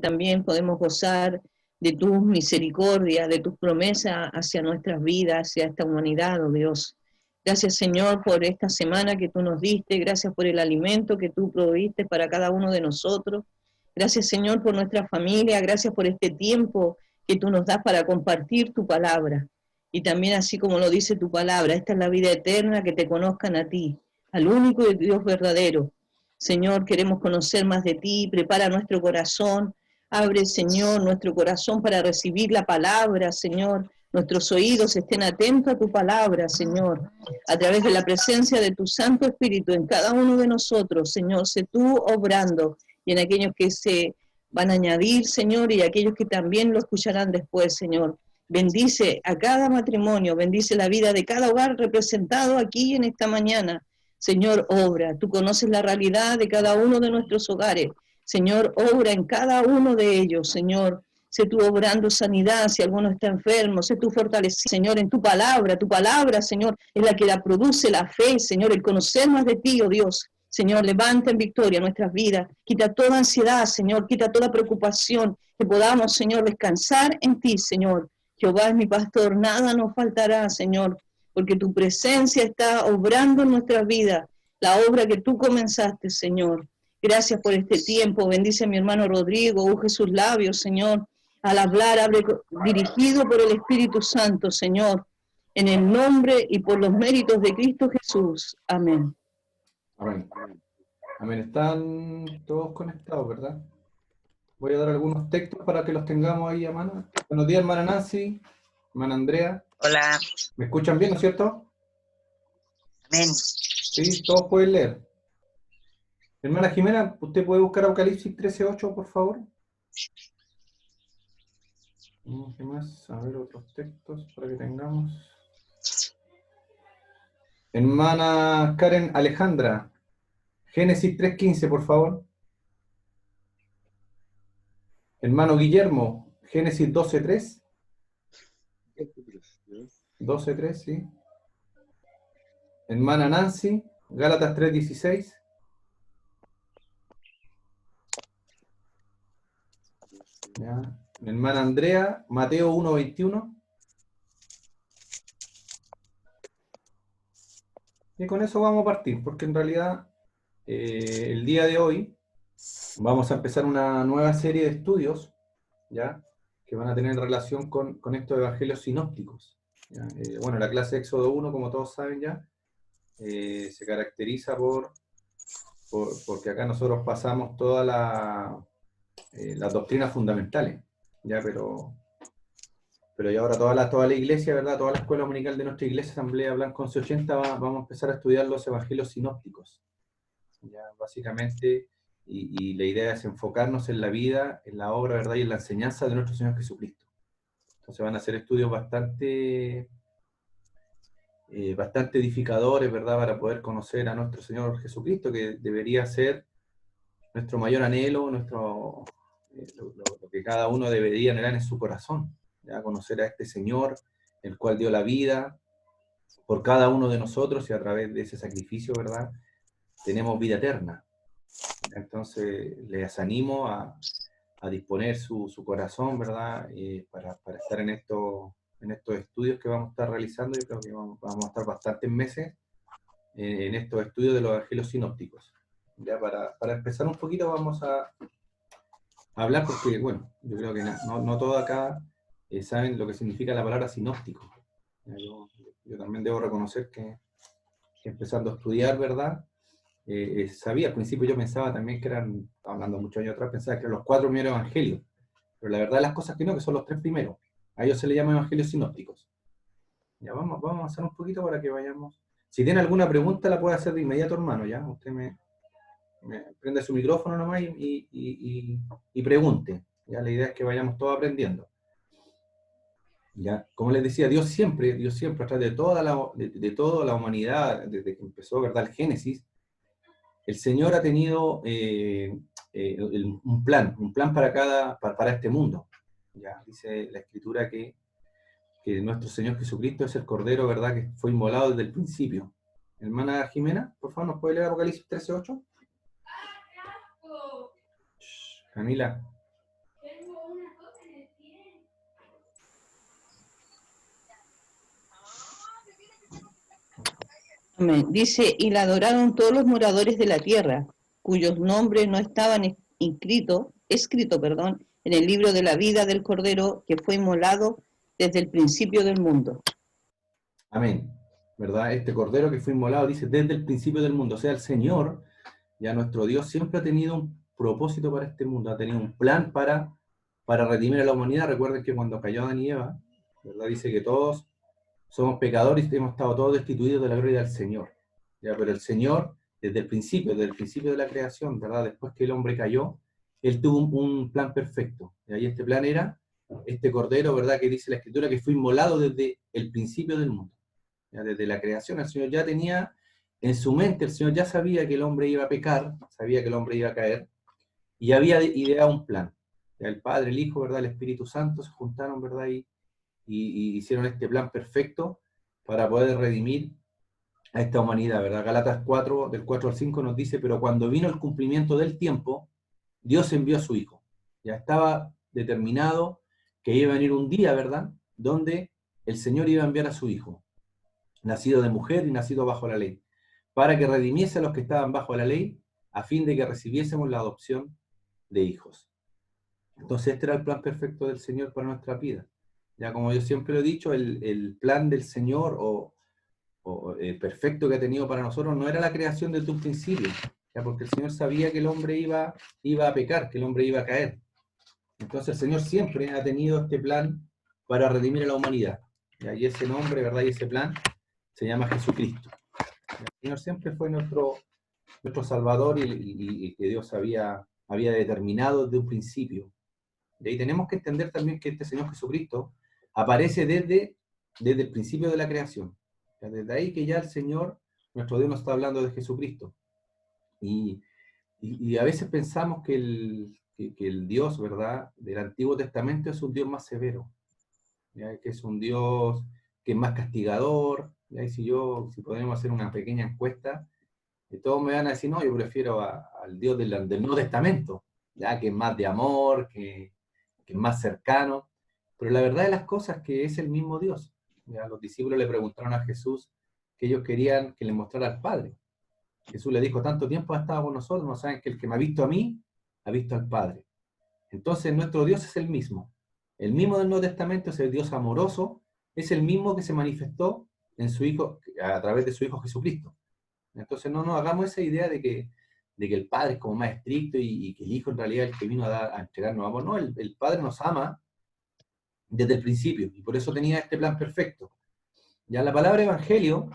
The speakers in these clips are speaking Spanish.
también podemos gozar de tu misericordia, de tus promesas hacia nuestras vidas, hacia esta humanidad, oh Dios. Gracias, Señor, por esta semana que tú nos diste, gracias por el alimento que tú proviste para cada uno de nosotros. Gracias, Señor, por nuestra familia, gracias por este tiempo que tú nos das para compartir tu palabra. Y también así como lo dice tu palabra, esta es la vida eterna, que te conozcan a ti, al único Dios verdadero. Señor, queremos conocer más de ti, prepara nuestro corazón, abre, Señor, nuestro corazón para recibir la palabra, Señor. Nuestros oídos estén atentos a tu palabra, Señor, a través de la presencia de tu Santo Espíritu en cada uno de nosotros, Señor, sé tú obrando, y en aquellos que se van a añadir, Señor, y aquellos que también lo escucharán después, Señor. Bendice a cada matrimonio, bendice la vida de cada hogar representado aquí en esta mañana. Señor, obra, tú conoces la realidad de cada uno de nuestros hogares. Señor, obra en cada uno de ellos, Señor. Sé tú obrando sanidad si alguno está enfermo, sé tú fortalecido, Señor, en tu palabra, Señor, es la que la produce la fe, Señor, el conocer más de ti, oh Dios. Señor, levanta en victoria nuestras vidas, quita toda ansiedad, Señor, quita toda preocupación, que podamos, Señor, descansar en ti, Señor. Jehová es mi pastor, nada nos faltará, Señor, porque tu presencia está obrando en nuestras vidas, la obra que tú comenzaste, Señor. Gracias por este tiempo, bendice a mi hermano Rodrigo, unge sus labios, Señor, al hablar, abre dirigido por el Espíritu Santo, Señor, en el nombre y por los méritos de Cristo Jesús. Amén. Amén. Amén. Están todos conectados, ¿verdad? Voy a dar algunos textos para que los tengamos ahí a mano. Buenos días, hermana Nancy, hermana Andrea. Hola. ¿Me escuchan bien, no es cierto? Amén. Sí, todos pueden leer. Hermana Jimena, ¿usted puede buscar Apocalipsis 13:8, por favor? ¿Qué más? A ver, otros textos para que tengamos. Hermana Karen Alejandra, Génesis 3:15, por favor. Hermano Guillermo, Génesis 12:3. 12:3, sí. Hermana Nancy, Gálatas 3:16. Ya. Mi hermana Andrea, Mateo 1:21. Y con eso vamos a partir, porque en realidad el día de hoy vamos a empezar una nueva serie de estudios, ¿ya? Que van a tener relación con estos evangelios sinópticos. Bueno, la clase Éxodo 1, como todos saben ya, se caracteriza porque acá nosotros pasamos todas las doctrinas fundamentales, ¿ya? Pero ya ahora toda la iglesia, ¿verdad? Toda la escuela dominical de nuestra iglesia, Asamblea Blanco 1180, vamos a empezar a estudiar los evangelios sinópticos. ¿Ya? Básicamente, y la idea es enfocarnos en la vida, en la obra, ¿verdad? Y en la enseñanza de nuestro Señor Jesucristo. Entonces van a ser estudios bastante edificadores, ¿verdad? Para poder conocer a nuestro Señor Jesucristo, que debería ser nuestro mayor anhelo, lo que cada uno debería anhelar en su corazón. ¿Ya? Conocer a este Señor, el cual dio la vida por cada uno de nosotros, y a través de ese sacrificio, ¿verdad? Tenemos vida eterna. Entonces les animo a disponer su corazón, ¿verdad? Para estar en estos estudios que vamos a estar realizando. Yo creo que vamos a estar bastantes meses en estos estudios de los evangelios sinópticos. Ya para empezar un poquito vamos a hablar, porque bueno, yo creo que no todos acá saben lo que significa la palabra sinóptico. Yo también debo reconocer que empezando a estudiar, ¿verdad? Sabía, al principio yo pensaba también que eran, hablando muchos años atrás, pensaba que eran los 4 primeros evangelios, pero la verdad de las cosas que no, que son los 3 primeros. A ellos se les llama evangelios sinópticos. Ya vamos a avanzar un poquito para que vayamos. Si tiene alguna pregunta la puede hacer de inmediato, hermano, ya. Usted me prende su micrófono nomás y pregunte. Ya la idea es que vayamos todos aprendiendo. Ya, como les decía, Dios siempre, a través de toda la humanidad, desde que empezó, ¿verdad?, el Génesis, el Señor ha tenido un plan para este mundo. Ya dice la Escritura que nuestro Señor Jesucristo es el Cordero, ¿verdad?, que fue inmolado desde el principio. Hermana Jimena, por favor, ¿nos puede leer Apocalipsis 13:8? Camila. Amén. Dice, y la adoraron todos los moradores de la tierra, cuyos nombres no estaban escrito, en el libro de la vida del Cordero que fue inmolado desde el principio del mundo. Amén. ¿Verdad? Este Cordero que fue inmolado, dice, desde el principio del mundo. O sea, el Señor, ya nuestro Dios, siempre ha tenido un propósito para este mundo, ha tenido un plan para redimir a la humanidad. Recuerden que cuando cayó Adán y Eva, ¿verdad? Dice que todos somos pecadores y hemos estado todos destituidos de la gloria del Señor. ¿Ya? Pero el Señor, desde el principio de la creación, ¿verdad? Después que el hombre cayó, Él tuvo un plan perfecto. ¿Ya? Y este plan era este Cordero, ¿verdad? Que dice la Escritura que fue inmolado desde el principio del mundo. ¿Ya? Desde la creación, el Señor ya tenía en su mente, el Señor ya sabía que el hombre iba a pecar, sabía que el hombre iba a caer, y había ideado un plan. ¿Ya? El Padre, el Hijo, ¿verdad? El Espíritu Santo se juntaron, ¿verdad? Y hicieron este plan perfecto para poder redimir a esta humanidad, ¿verdad? Gálatas 4, del 4 al 5 nos dice, pero cuando vino el cumplimiento del tiempo, Dios envió a su Hijo. Ya estaba determinado que iba a venir un día, ¿verdad? Donde el Señor iba a enviar a su Hijo, nacido de mujer y nacido bajo la ley, para que redimiese a los que estaban bajo la ley, a fin de que recibiésemos la adopción de hijos. Entonces este era el plan perfecto del Señor para nuestra vida. Ya como yo siempre lo he dicho, el plan del Señor perfecto que ha tenido para nosotros no era la creación desde un principio, ya porque el Señor sabía que el hombre iba a pecar, que el hombre iba a caer. Entonces el Señor siempre ha tenido este plan para redimir a la humanidad. ¿Ya? Y ese nombre, ¿verdad? Y ese plan se llama Jesucristo. El Señor siempre fue nuestro Salvador y que Dios había determinado desde un principio. Y ahí tenemos que entender también que este Señor Jesucristo aparece desde el principio de la creación. Desde ahí que ya el Señor, nuestro Dios, nos está hablando de Jesucristo. Y a veces pensamos que el Dios, ¿verdad?, del Antiguo Testamento es un Dios más severo, ¿ya? Que es un Dios que es más castigador. ¿Ya? Y si podemos hacer una pequeña encuesta, todos me van a decir, no, yo prefiero al Dios del Nuevo Testamento, ¿ya? Que es más de amor, que es más cercano. Pero la verdad de las cosas es que es el mismo Dios. ¿Ya? Los discípulos le preguntaron a Jesús que ellos querían que le mostrara al Padre. Jesús le dijo, tanto tiempo ha estado con nosotros, no saben que el que me ha visto a mí, ha visto al Padre. Entonces nuestro Dios es el mismo. El mismo del Nuevo Testamento es el Dios amoroso, es el mismo que se manifestó en su Hijo, a través de su Hijo Jesucristo. Entonces no nos hagamos esa idea de que el Padre es como más estricto y que el Hijo en realidad es el que vino a entregarnos amor. No, el Padre nos ama desde el principio, y por eso tenía este plan perfecto. Ya la palabra evangelio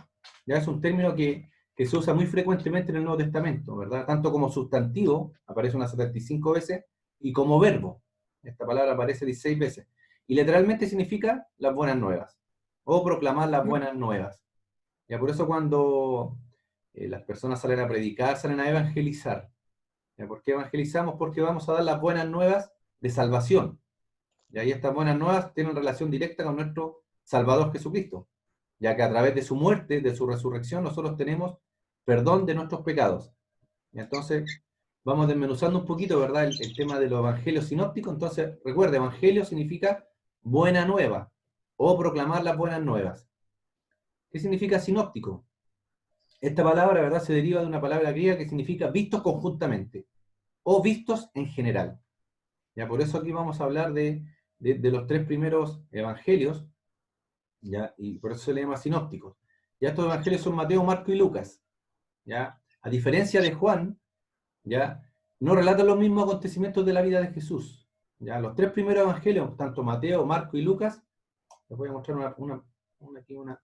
ya es un término que se usa muy frecuentemente en el Nuevo Testamento, ¿verdad? Tanto como sustantivo, aparece unas 75 veces, y como verbo. Esta palabra aparece 16 veces. Y literalmente significa las buenas nuevas, o proclamar las buenas nuevas. Ya por eso cuando las personas salen a predicar, salen a evangelizar. ¿Ya? ¿Por qué evangelizamos? Porque vamos a dar las buenas nuevas de salvación. Y ahí estas buenas nuevas tienen relación directa con nuestro Salvador Jesucristo, ya que a través de su muerte, de su resurrección, nosotros tenemos perdón de nuestros pecados. Y entonces, vamos desmenuzando un poquito, ¿verdad?, el tema de los evangelios sinópticos. Entonces, recuerda, evangelio significa buena nueva, o proclamar las buenas nuevas. ¿Qué significa sinóptico? Esta palabra, ¿verdad?, se deriva de una palabra griega que significa vistos conjuntamente, o vistos en general. Ya, por eso aquí vamos a hablar de los tres primeros evangelios, ¿ya? Y por eso se le llama sinópticos. Ya estos evangelios son Mateo, Marco y Lucas. ¿Ya? A diferencia de Juan, ¿ya?, no relatan los mismos acontecimientos de la vida de Jesús. ¿Ya? Los tres primeros evangelios, tanto Mateo, Marco y Lucas, les voy a mostrar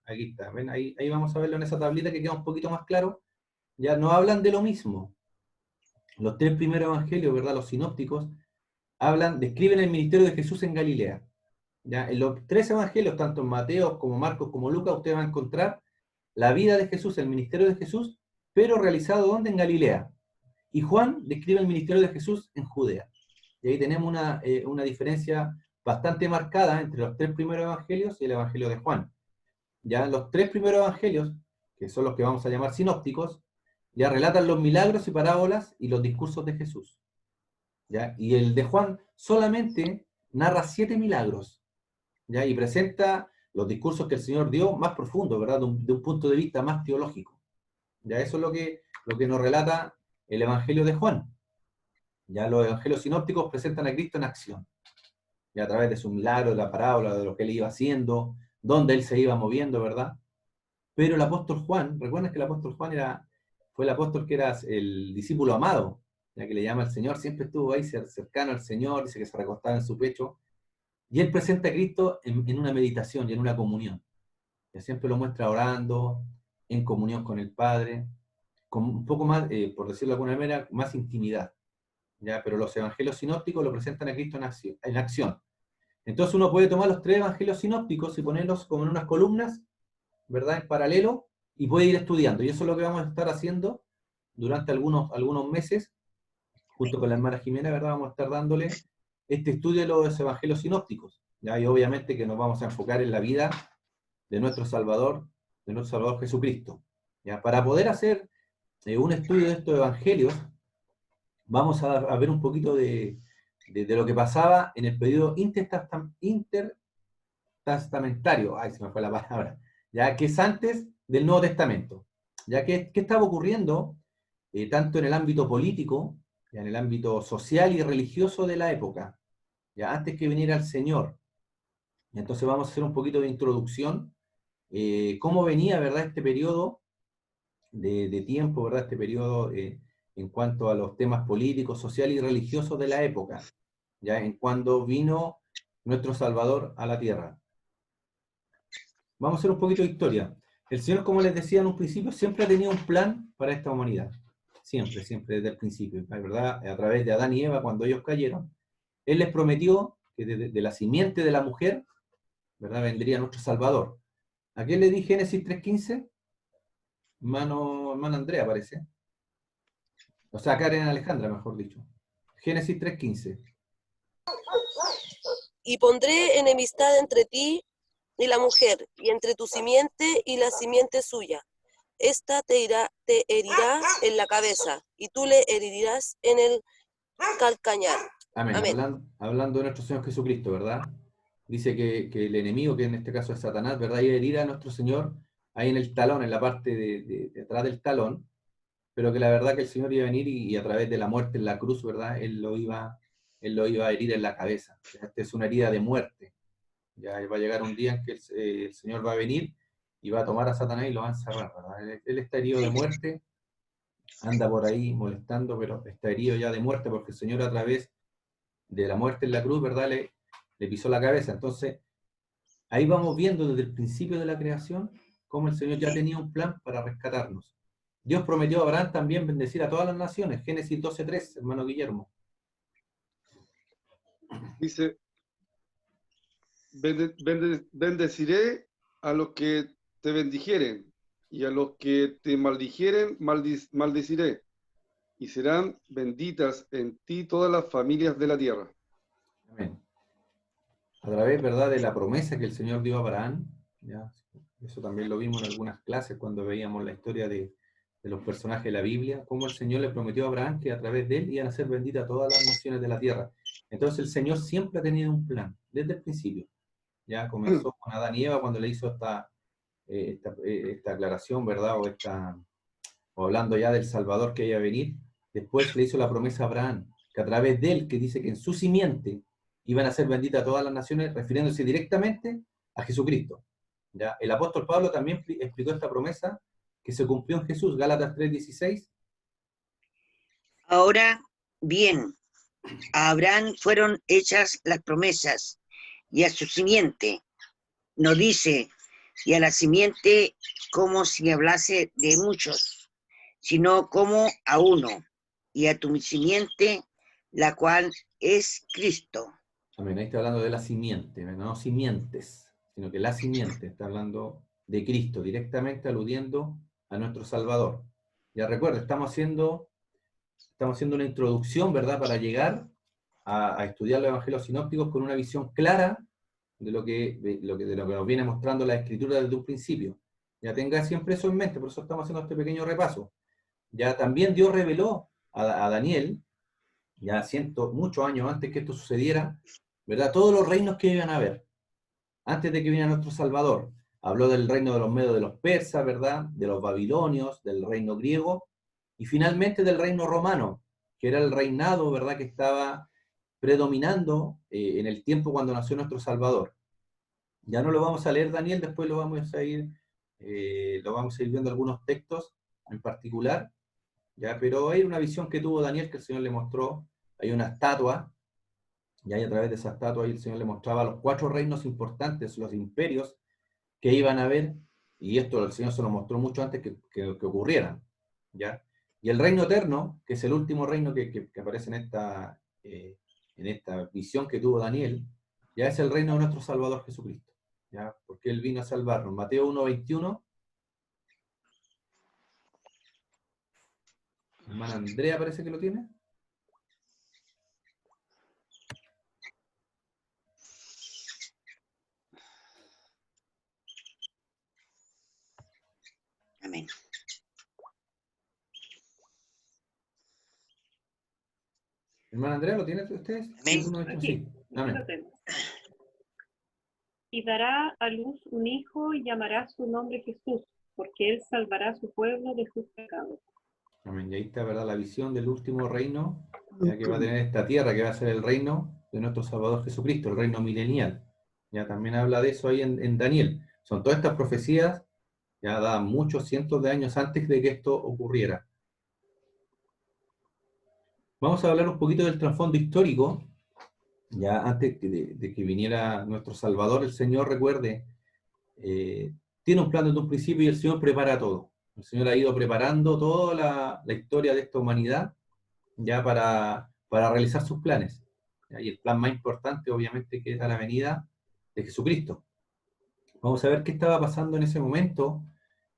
aquí está. ¿Ven? Ahí vamos a verlo en esa tablita que queda un poquito más claro. Ya no hablan de lo mismo. Los tres primeros evangelios, ¿verdad?, los sinópticos, describen el ministerio de Jesús en Galilea. ¿Ya? En los tres evangelios, tanto en Mateo como Marcos como Lucas, usted va a encontrar la vida de Jesús, el ministerio de Jesús, pero realizado ¿dónde? En Galilea. Y Juan describe el ministerio de Jesús en Judea. Y ahí tenemos una diferencia bastante marcada entre los tres primeros evangelios y el evangelio de Juan. Ya los tres primeros evangelios, que son los que vamos a llamar sinópticos, ya relatan los milagros y parábolas y los discursos de Jesús. ¿Ya? Y el de Juan solamente narra 7 milagros, ¿ya? Y presenta los discursos que el Señor dio más profundos, ¿verdad?, de un punto de vista más teológico. Ya eso es lo que nos relata el Evangelio de Juan. Ya los evangelios sinópticos presentan a Cristo en acción. Ya a través de su milagro, de la parábola, de lo que él iba haciendo, dónde él se iba moviendo, ¿verdad? Pero el apóstol Juan, recuerden que el apóstol Juan fue el apóstol que era el discípulo amado, ya que le llama al Señor, siempre estuvo ahí cercano al Señor, dice que se recostaba en su pecho, y él presenta a Cristo en una meditación y en una comunión. Ya siempre lo muestra orando, en comunión con el Padre, con un poco más, por decirlo de alguna manera, más intimidad. ¿Ya? Pero los evangelios sinópticos lo presentan a Cristo en acción. Entonces uno puede tomar los 3 evangelios sinópticos y ponerlos como en unas columnas, ¿verdad? En paralelo, y puede ir estudiando. Y eso es lo que vamos a estar haciendo durante algunos meses, junto con la hermana Jimena, ¿verdad? Vamos a estar dándole este estudio de los evangelios sinópticos. ¿Ya? Y obviamente que nos vamos a enfocar en la vida de nuestro Salvador Jesucristo. ¿Ya? Para poder hacer un estudio de estos evangelios, vamos a ver un poquito de lo que pasaba en el periodo intertestamentario, ay, se me fue la palabra, ya que es antes del Nuevo Testamento. Ya que, ¿qué estaba ocurriendo tanto en el ámbito político, ya en el ámbito social y religioso de la época, ya antes que viniera el Señor? Y entonces vamos a hacer un poquito de introducción, cómo venía, ¿verdad?, este periodo de tiempo, ¿verdad?, este periodo en cuanto a los temas políticos, sociales y religiosos de la época, ya en cuando vino nuestro Salvador a la tierra. Vamos a hacer un poquito de historia. El Señor, como les decía en un principio, siempre ha tenido un plan para esta humanidad. Siempre, siempre desde el principio, ¿verdad? A través de Adán y Eva, cuando ellos cayeron, Él les prometió que de la simiente de la mujer, ¿verdad?, vendría nuestro Salvador. ¿A qué le di Génesis 3.15? Hermana Andrea, parece. O sea, Karen Alejandra, mejor dicho. Génesis 3.15. Y pondré enemistad entre ti y la mujer, y entre tu simiente y la simiente suya. Esta te herirá en la cabeza, y tú le herirás en el calcañar. Amén. Amén. Hablando de nuestro Señor Jesucristo, ¿verdad? Dice que el enemigo, que en este caso es Satanás, ¿verdad?, iba a herir a nuestro Señor ahí en el talón, en la parte de atrás del talón, pero que la verdad que el Señor iba a venir y a través de la muerte en la cruz, ¿verdad?, Él lo iba a herir en la cabeza. Esta es una herida de muerte. Ya va a llegar un día en que el Señor va a venir y va a tomar a Satanás y lo va a encerrar, ¿verdad? Él está herido de muerte, anda por ahí molestando, pero está herido ya de muerte porque el Señor a través de la muerte en la cruz, ¿verdad?, le pisó la cabeza. Entonces, ahí vamos viendo desde el principio de la creación cómo el Señor ya tenía un plan para rescatarnos. Dios prometió a Abraham también bendecir a todas las naciones. Génesis 12.3, hermano Guillermo. Dice, bendeciré a los que te bendijeren, y a los que te maldijeren, maldeciré, y serán benditas en ti todas las familias de la tierra. Amén. A través, ¿verdad?, de la promesa que el Señor dio a Abraham, ¿ya? Eso también lo vimos en algunas clases cuando veíamos la historia de los personajes de la Biblia, cómo el Señor le prometió a Abraham que a través de él iban a ser benditas todas las naciones de la tierra. Entonces el Señor siempre ha tenido un plan, desde el principio. Ya comenzó con Adán y Eva cuando le hizo esta aclaración, ¿verdad? O hablando ya del Salvador que iba a venir. Después le hizo la promesa a Abraham, que a través de él, que dice que en su simiente iban a ser benditas todas las naciones, refiriéndose directamente a Jesucristo. ¿Ya? El apóstol Pablo también explicó esta promesa que se cumplió en Jesús, Gálatas 3.16. Ahora bien, a Abraham fueron hechas las promesas, y a su simiente, no dice, y a la simiente como si hablase de muchos, sino como a uno, y a tu simiente, la cual es Cristo. Amén, ahí está hablando de la simiente, no simientes, sino que la simiente está hablando de Cristo, directamente aludiendo a nuestro Salvador. Ya recuerda, estamos haciendo una introducción, ¿verdad?, para llegar a estudiar los evangelios sinópticos con una visión clara de lo que nos viene mostrando la Escritura desde un principio. Ya tenga siempre eso en mente, por eso estamos haciendo este pequeño repaso. Ya también Dios reveló a Daniel, ya muchos años antes que esto sucediera, ¿verdad?, todos los reinos que iban a haber, antes de que viniera nuestro Salvador. habló del reino de los medos, de los persas, ¿verdad? De los babilonios, del reino griego, y finalmente del reino romano, que era el reinado, ¿verdad?, que estaba predominando en el tiempo cuando nació nuestro Salvador. Ya no lo vamos a leer, Daniel, después lo vamos a ir viendo algunos textos en particular, ¿ya? Pero hay una visión que tuvo Daniel que el Señor le mostró. Hay una estatua, y ahí a través de esa estatua ahí el Señor le mostraba los 4 reinos importantes, los imperios que iban a haber, y esto el Señor se lo mostró mucho antes que ocurrieran, ¿ya? Y el reino eterno, que es el último reino que aparece en esta visión que tuvo Daniel, ya es el reino de nuestro Salvador Jesucristo, ¿ya? Porque Él vino a salvarnos. Mateo 1:21. Hermana Andrea parece que lo tiene. Amén. Hermana Andrea, ¿lo tienen ustedes? Amén. Sí. Amén. Lo tengo. Y dará a luz un hijo y llamará su nombre Jesús, porque él salvará a su pueblo de sus pecados. Amén. Y ahí está, ¿verdad?, la visión del último reino, ya que va a tener esta tierra, que va a ser el reino de nuestro Salvador Jesucristo, el reino milenial. Ya también habla de eso ahí en Daniel. Son todas estas profecías ya dadas muchos cientos de años antes de que esto ocurriera. Vamos a hablar un poquito del trasfondo histórico, ya antes de que viniera nuestro Salvador. El Señor, recuerde, tiene un plan desde un principio y el Señor prepara todo. El Señor ha ido preparando toda la historia de esta humanidad ya para realizar sus planes. ¿Ya? Y el plan más importante, obviamente, que era la venida de Jesucristo. Vamos a ver qué estaba pasando en ese momento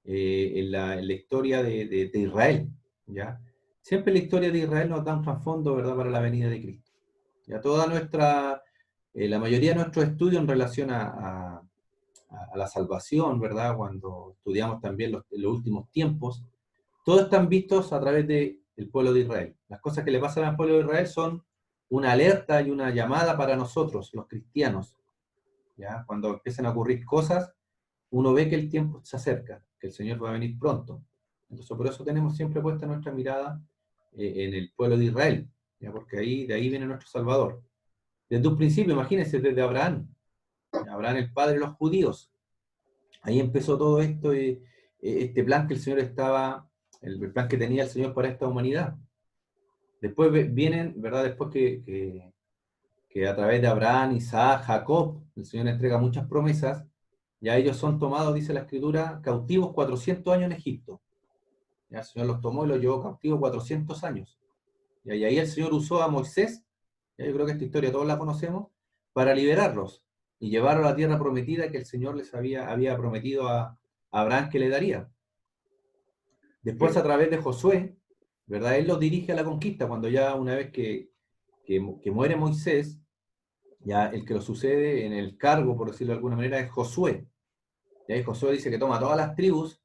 en la historia de Israel, ¿ya? Siempre la historia de Israel nos da un trasfondo, ¿verdad?, para la venida de Cristo. Ya toda la mayoría de nuestros estudios en relación a la salvación, ¿verdad?, cuando estudiamos también los últimos tiempos, todos están vistos a través del pueblo de Israel. Las cosas que le pasan al pueblo de Israel son una alerta y una llamada para nosotros, los cristianos. ¿Ya? Cuando empiezan a ocurrir cosas, uno ve que el tiempo se acerca, que el Señor va a venir pronto. Entonces, por eso tenemos siempre puesta nuestra mirada en el pueblo de Israel, ¿ya? Porque de ahí viene nuestro Salvador. Desde un principio, imagínense, desde Abraham, Abraham el padre de los judíos. Ahí empezó todo esto, este plan que el Señor el plan que tenía el Señor para esta humanidad. Después vienen, ¿verdad? Después que a través de Abraham, Isaac, Jacob, el Señor entrega muchas promesas, ya ellos son tomados, dice la Escritura, cautivos 400 años en Egipto. Ya el Señor los tomó y los llevó cautivos 400 años. Y ahí el Señor usó a Moisés, ya yo creo que esta historia todos la conocemos, para liberarlos y llevarlos a la tierra prometida que el Señor les había prometido a Abraham que le daría. Después, a través de Josué, ¿verdad? Él los dirige a la conquista, cuando ya una vez que muere Moisés, ya el que lo sucede en el cargo, por decirlo de alguna manera, es Josué. Y ahí Josué dice que toma todas las tribus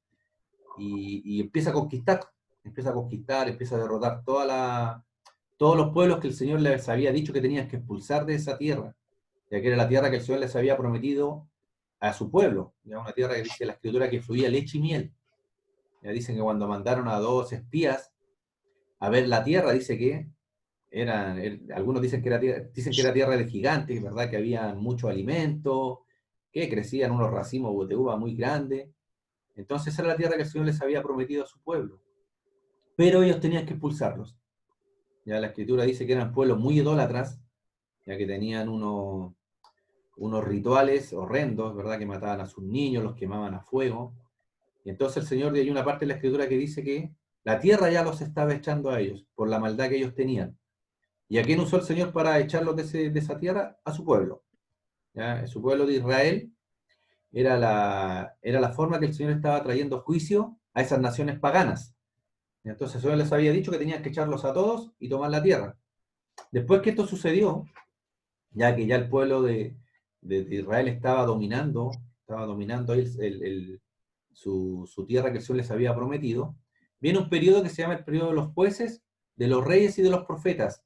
y empieza a conquistar, empieza a derrotar todos los pueblos que el Señor les había dicho que tenían que expulsar de esa tierra, ya que era la tierra que el Señor les había prometido a su pueblo, ya una tierra que dice la Escritura que fluía leche y miel. Ya dicen que cuando mandaron a 2 espías a ver la tierra, dice que algunos dicen que era tierra de gigantes, ¿verdad? Que había mucho alimento, que crecían unos racimos de uva muy grandes. Entonces esa era la tierra que el Señor les había prometido a su pueblo. Pero ellos tenían que expulsarlos. Ya la Escritura dice que eran pueblos muy idólatras, ya que tenían unos rituales horrendos, ¿verdad? Que mataban a sus niños, los quemaban a fuego. Y entonces el Señor, hay una parte de la Escritura que dice que la tierra ya los estaba echando a ellos, por la maldad que ellos tenían. ¿Y a quién usó el Señor para echarlos de esa tierra? A su pueblo. ¿Ya? Su pueblo de Israel era la forma que el Señor estaba trayendo juicio a esas naciones paganas. Y entonces el Señor les había dicho que tenían que echarlos a todos y tomar la tierra. Después que esto sucedió, ya que ya el pueblo de Israel estaba dominando ahí su tierra que el Señor les había prometido, viene un periodo que se llama el periodo de los jueces, de los reyes y de los profetas.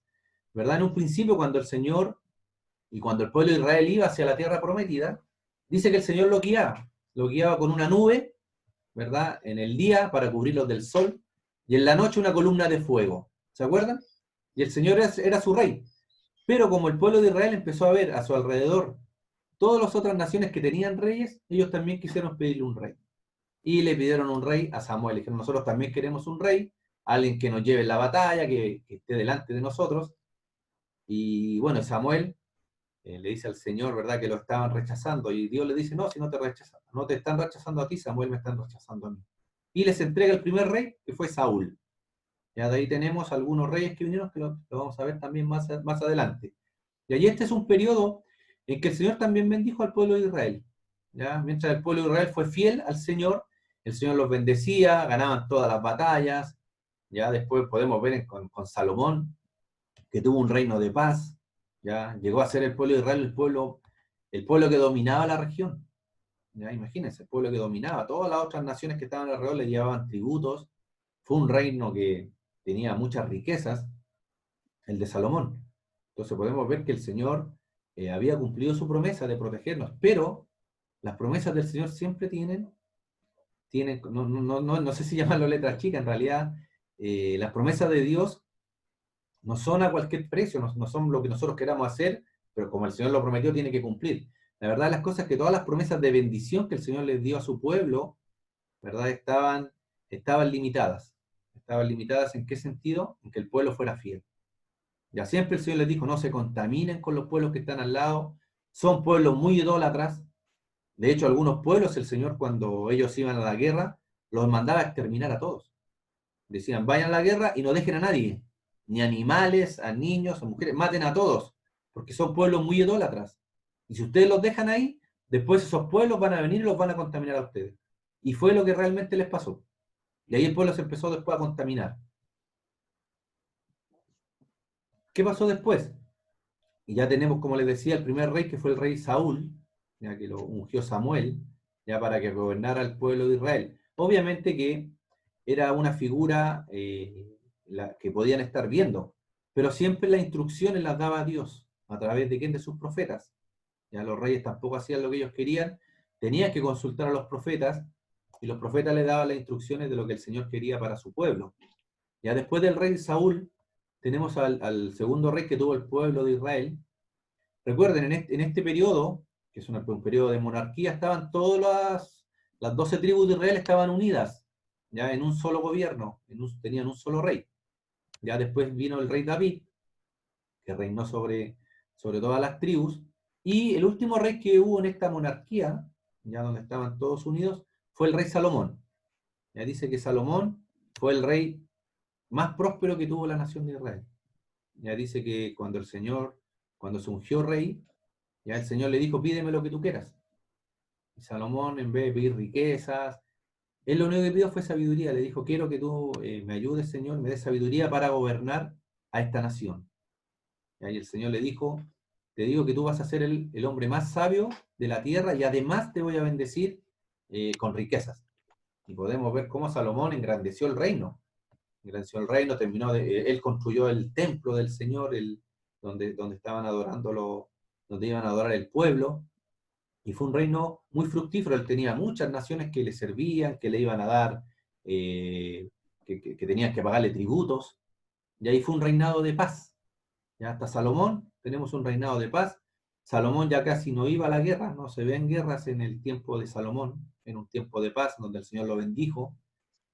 ¿Verdad? En un principio, cuando el Señor y cuando el pueblo de Israel iba hacia la tierra prometida, dice que el Señor lo guiaba. lo guiaba con una nube, ¿verdad? En el día para cubrirlos del sol, y en la noche una columna de fuego. ¿Se acuerdan? Y el Señor era su rey. Pero como el pueblo de Israel empezó a ver a su alrededor todas las otras naciones que tenían reyes, ellos también quisieron pedirle un rey. Y le pidieron un rey a Samuel. Le dijeron, nosotros también queremos un rey, alguien que nos lleve en la batalla, que esté delante de nosotros. Y bueno, Samuel le dice al Señor, ¿verdad?, que lo estaban rechazando. Y Dios le dice, no, si no te rechazan, no te están rechazando a ti, Samuel, me están rechazando a mí. Y les entrega el primer rey, que fue Saúl. Ya de ahí tenemos algunos reyes que vinieron, que lo vamos a ver también más adelante. Y ahí este es un periodo en que el Señor también bendijo al pueblo de Israel. ¿Ya? Mientras el pueblo de Israel fue fiel al Señor, el Señor los bendecía, ganaban todas las batallas. Ya después podemos ver con Salomón, que tuvo un reino de paz. Ya llegó a ser el pueblo de Israel el pueblo que dominaba la región. ¿Ya? Imagínense, el pueblo que dominaba. Todas las otras naciones que estaban alrededor le llevaban tributos. Fue un reino que tenía muchas riquezas, el de Salomón. Entonces podemos ver que el Señor había cumplido su promesa de protegernos, pero las promesas del Señor siempre tienen no sé si llamarlo letras chicas, en realidad las promesas de Dios no son a cualquier precio, no son lo que nosotros queramos hacer, pero como el Señor lo prometió, tiene que cumplir. La verdad de las cosas es que todas las promesas de bendición que el Señor les dio a su pueblo, ¿verdad?, estaban limitadas. Estaban limitadas ¿en qué sentido? En que el pueblo fuera fiel. Ya siempre el Señor les dijo, no se contaminen con los pueblos que están al lado, son pueblos muy idólatras. De hecho, algunos pueblos, el Señor, cuando ellos iban a la guerra, los mandaba a exterminar a todos. Decían, vayan a la guerra y no dejen a nadie, ni animales, a niños, a mujeres, maten a todos, porque son pueblos muy idólatras. Y si ustedes los dejan ahí, después esos pueblos van a venir y los van a contaminar a ustedes. Y fue lo que realmente les pasó. Y ahí el pueblo se empezó después a contaminar. ¿Qué pasó después? Y ya tenemos, como les decía, el primer rey, que fue el rey Saúl, ya que lo ungió Samuel, ya para que gobernara el pueblo de Israel. Obviamente que era una figura que podían estar viendo, pero siempre las instrucciones las daba Dios, a través de quién, de sus profetas. Ya los reyes tampoco hacían lo que ellos querían, tenían que consultar a los profetas, y los profetas les daban las instrucciones de lo que el Señor quería para su pueblo. Ya después del rey Saúl, tenemos al segundo rey que tuvo el pueblo de Israel. Recuerden, en este periodo, que es un periodo de monarquía, estaban todas las 12 tribus de Israel estaban unidas, ya en un solo gobierno, tenían un solo rey. Ya después vino el rey David, que reinó sobre todas las tribus, y el último rey que hubo en esta monarquía, ya donde estaban todos unidos, fue el rey Salomón. Ya dice que Salomón fue el rey más próspero que tuvo la nación de Israel. Ya dice que cuando se ungió rey, ya el Señor le dijo, pídeme lo que tú quieras. Y Salomón, en vez de pedir riquezas, él lo único que pidió fue sabiduría. Le dijo, quiero que tú me ayudes, Señor, me des sabiduría para gobernar a esta nación. Y el Señor le dijo, te digo que tú vas a ser el hombre más sabio de la tierra y además te voy a bendecir con riquezas. Y podemos ver cómo Salomón engrandeció el reino. Engrandeció el reino, él construyó el templo del Señor, donde estaban adorándolo, donde iban a adorar el pueblo, y fue un reino muy fructífero. Él tenía muchas naciones que le servían, que le iban a dar, que tenían que pagarle tributos, y ahí fue un reinado de paz. Ya hasta Salomón tenemos un reinado de paz. Salomón ya casi no iba a la guerra, no se ven guerras en el tiempo de Salomón, en un tiempo de paz donde el Señor lo bendijo,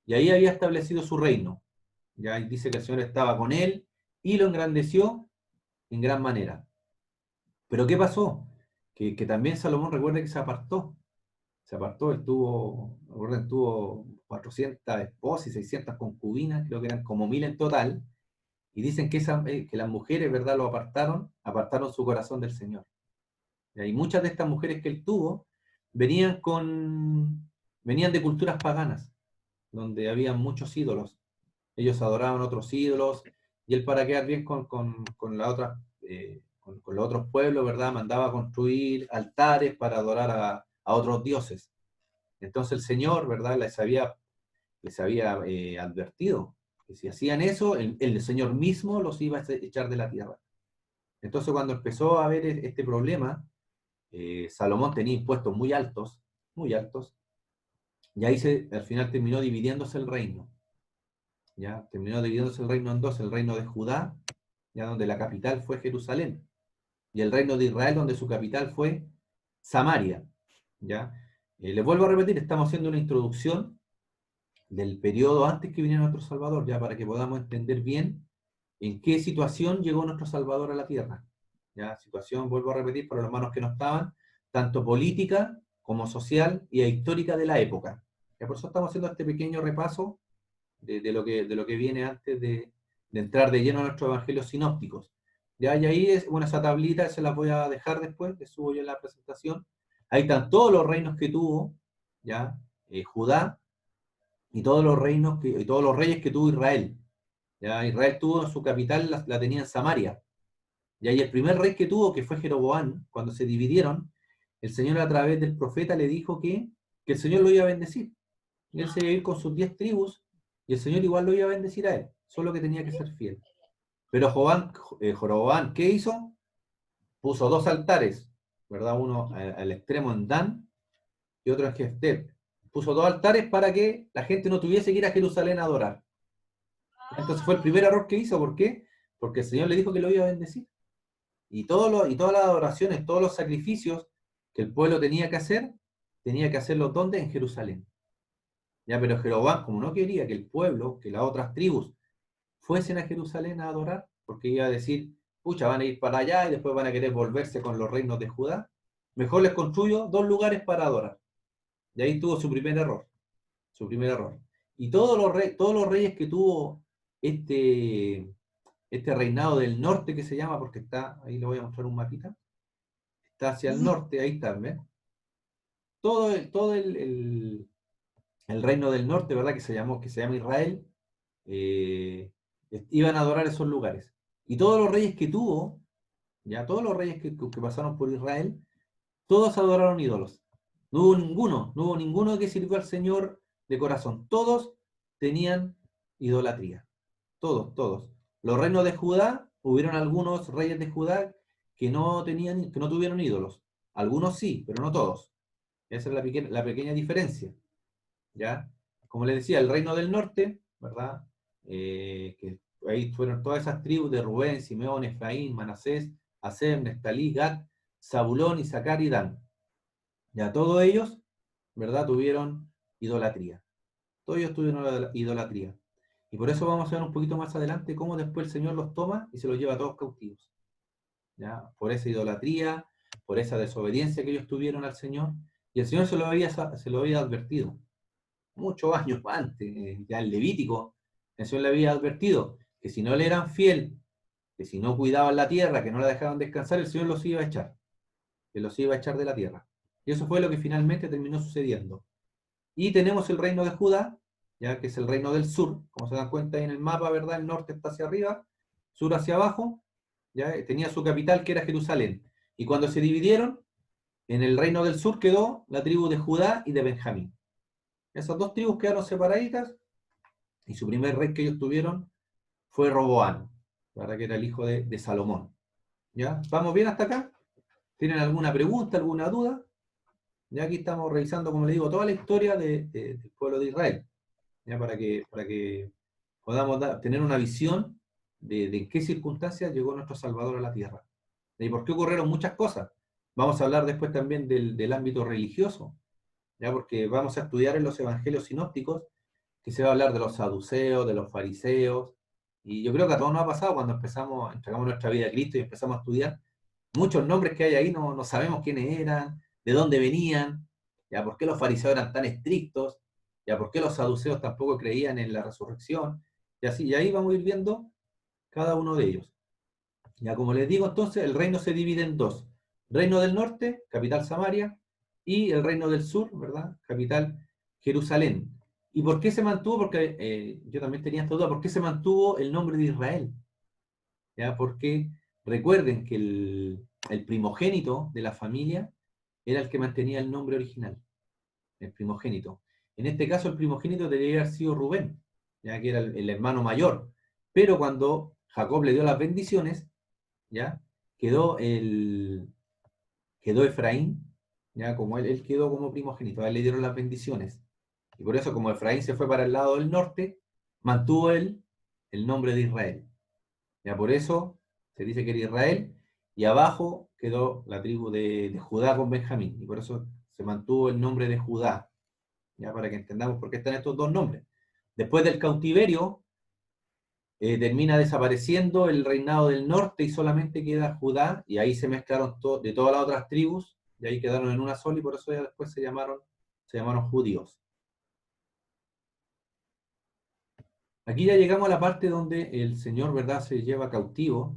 y ahí había establecido su reino. Ya dice que el Señor estaba con él y lo engrandeció en gran manera. Pero ¿qué pasó? Que también Salomón, recuerde que se apartó, él tuvo 400 esposas y 600 concubinas, creo que eran como 1000 en total, y dicen que las mujeres, ¿verdad?, lo apartaron su corazón del Señor. Y muchas de estas mujeres que él tuvo venían de culturas paganas, donde había muchos ídolos. Ellos adoraban otros ídolos, y él, para quedar bien con los otros pueblos, ¿verdad?, mandaba a construir altares para adorar a otros dioses. Entonces el Señor, ¿verdad?, les había advertido que si hacían eso, el Señor mismo los iba a echar de la tierra. Entonces cuando empezó a haber este problema, Salomón tenía impuestos muy altos, muy altos, y ahí al final terminó dividiéndose el reino. ¿Ya? Terminó dividiéndose el reino en dos, el reino de Judá, ya donde la capital fue Jerusalén, y el reino de Israel, donde su capital fue Samaria. ¿Ya? Les vuelvo a repetir, estamos haciendo una introducción del periodo antes que viniera nuestro Salvador, ya para que podamos entender bien en qué situación llegó nuestro Salvador a la tierra. ¿Ya? Situación, vuelvo a repetir, para los hermanos que no estaban, tanto política como social y histórica de la época. ¿Ya? Por eso estamos haciendo este pequeño repaso de lo que viene antes de entrar de lleno a nuestros evangelios sinópticos. ¿Ya? Y ahí es, bueno, esa tablita se la voy a dejar después, que subo yo en la presentación. Ahí están todos los reinos que tuvo, ¿ya? Judá, y todos los reinos y todos los reyes que tuvo Israel. ¿Ya? Israel tuvo su capital, la tenía en Samaria. ¿Ya? Y el primer rey que tuvo, que fue Jeroboam, cuando se dividieron, el Señor a través del profeta le dijo que el Señor lo iba a bendecir. Y él se iba a ir con sus 10 tribus, y el Señor igual lo iba a bendecir a él, solo que tenía que ser fiel. Pero Jeroboam, ¿qué hizo? Puso 2 altares, ¿verdad? Uno al extremo en Dan y otro en Jefter. Puso 2 altares para que la gente no tuviese que ir a Jerusalén a adorar. Entonces fue el primer error que hizo. ¿Por qué? Porque el Señor le dijo que lo iba a bendecir. Y todas las adoraciones, todos los sacrificios que el pueblo tenía que hacerlos ¿dónde? En Jerusalén. Ya, pero Jeroboam, como no quería que el pueblo, que las otras tribus, fuesen a Jerusalén a adorar, porque iba a decir, pucha, van a ir para allá y después van a querer volverse con los reinos de Judá, mejor les construyo 2 lugares para adorar. Y ahí tuvo su primer error. Su primer error. Y todos los reyes que tuvo este reinado del norte, que se llama, porque está, ahí le voy a mostrar un mapita, está hacia el norte, ahí está, ¿ves? Todo el reino del norte, ¿verdad? Que se llama Israel, iban a adorar esos lugares. Y todos los reyes que tuvo, ya todos los reyes que pasaron por Israel, todos adoraron ídolos. No hubo ninguno que sirvió al Señor de corazón. Todos tenían idolatría. Todos. Los reinos de Judá, hubieron algunos reyes de Judá que no tuvieron ídolos. Algunos sí, pero no todos. Esa es la pequeña diferencia. ¿Ya? Como les decía, el reino del norte, ¿verdad? Que ahí fueron todas esas tribus de Rubén, Simeón, Efraín, Manasés, Aser, Neftalí, Gad, Zabulón, Isaacar y Dan. Ya todos ellos, ¿verdad? Tuvieron idolatría. Todos ellos tuvieron idolatría. Y por eso vamos a ver un poquito más adelante cómo después el Señor los toma y se los lleva a todos cautivos. ¿Ya? Por esa idolatría, por esa desobediencia que ellos tuvieron al Señor. Y el Señor se lo había advertido muchos años antes, ya en Levítico, el Señor le había advertido que si no le eran fiel, que si no cuidaban la tierra, que no la dejaban descansar, el Señor los iba a echar, que los iba a echar de la tierra. Y eso fue lo que finalmente terminó sucediendo. Y tenemos el reino de Judá, ya que es el reino del sur, como se dan cuenta ahí en el mapa, ¿verdad? El norte está hacia arriba, sur hacia abajo, ya tenía su capital que era Jerusalén. Y cuando se dividieron, en el reino del sur quedó la tribu de Judá y de Benjamín. Esas 2 tribus quedaron separaditas, y su primer rey que ellos tuvieron fue Roboam, ¿verdad? Que era el hijo de Salomón. ¿Ya? ¿Vamos bien hasta acá? ¿Tienen alguna pregunta, alguna duda? Ya aquí estamos revisando, como les digo, toda la historia del pueblo de Israel, ¿ya? Para que podamos tener una visión de en qué circunstancias llegó nuestro Salvador a la tierra. Y por qué ocurrieron muchas cosas. Vamos a hablar después también del ámbito religioso, ¿ya? Porque vamos a estudiar en los evangelios sinópticos que se va a hablar de los saduceos, de los fariseos, y yo creo que a todos nos ha pasado cuando entregamos nuestra vida a Cristo y empezamos a estudiar, muchos nombres que hay ahí no sabemos quiénes eran, de dónde venían, ya por qué los fariseos eran tan estrictos, ya por qué los saduceos tampoco creían en la resurrección, y así, y ahí vamos a ir viendo cada uno de ellos. Ya como les digo, entonces, el reino se divide en 2. Reino del norte, capital Samaria, y el reino del sur, ¿verdad? Capital Jerusalén. ¿Y por qué se mantuvo? Porque yo también tenía esta duda, ¿por qué se mantuvo el nombre de Israel? ¿Ya? Porque recuerden que el primogénito de la familia era el que mantenía el nombre original, el primogénito. En este caso, el primogénito debería haber sido Rubén, ya que era el hermano mayor. Pero cuando Jacob le dio las bendiciones, ¿ya? Quedó Efraín, ya como él quedó como primogénito, a él le dieron las bendiciones. Y por eso, como Efraín se fue para el lado del norte, mantuvo él el nombre de Israel. Ya por eso se dice que era Israel, y abajo quedó la tribu de Judá con Benjamín, y por eso se mantuvo el nombre de Judá, ya para que entendamos por qué están estos dos nombres. Después del cautiverio, termina desapareciendo el reinado del norte y solamente queda Judá, y ahí se mezclaron de todas las otras tribus, y ahí quedaron en una sola, y por eso ya después se llamaron judíos. Aquí ya llegamos a la parte donde el Señor, ¿verdad?, se lleva cautivo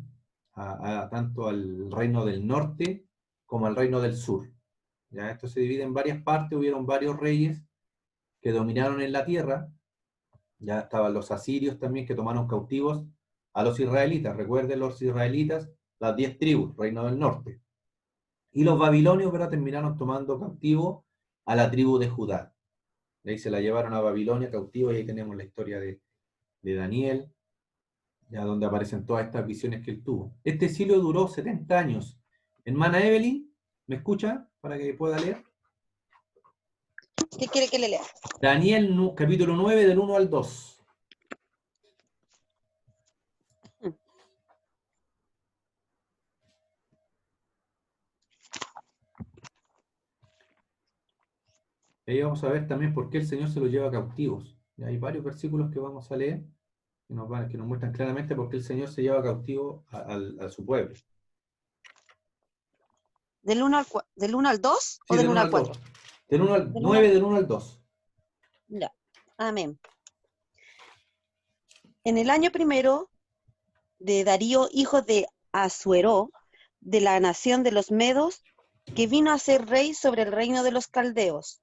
tanto al reino del norte como al reino del sur. Ya esto se divide en varias partes, hubieron varios reyes que dominaron en la tierra. Ya estaban los asirios también, que tomaron cautivos a los israelitas. Recuerden, los israelitas, las 10 tribus, reino del norte. Y los babilonios, ¿verdad?, terminaron tomando cautivo a la tribu de Judá. De ahí se la llevaron a Babilonia cautivo, y ahí tenemos la historia de Daniel, ya donde aparecen todas estas visiones que él tuvo. Este exilio duró 70 años. Hermana Evelyn, ¿me escucha para que pueda leer? ¿Qué quiere que le lea? Daniel capítulo 9 del 1 al 2. Ahí vamos a ver también por qué el Señor se los lleva cautivos. Y hay varios versículos que vamos a leer que nos muestran claramente por qué el Señor se lleva cautivo a su pueblo. ¿Del 1 al 2 Sí, o del 1 al 4? 2. Del 1 al Del 9, del 1 al 2. Ya. Amén. En el año primero de Darío, hijo de Asuero, de la nación de los Medos, que vino a ser rey sobre el reino de los caldeos.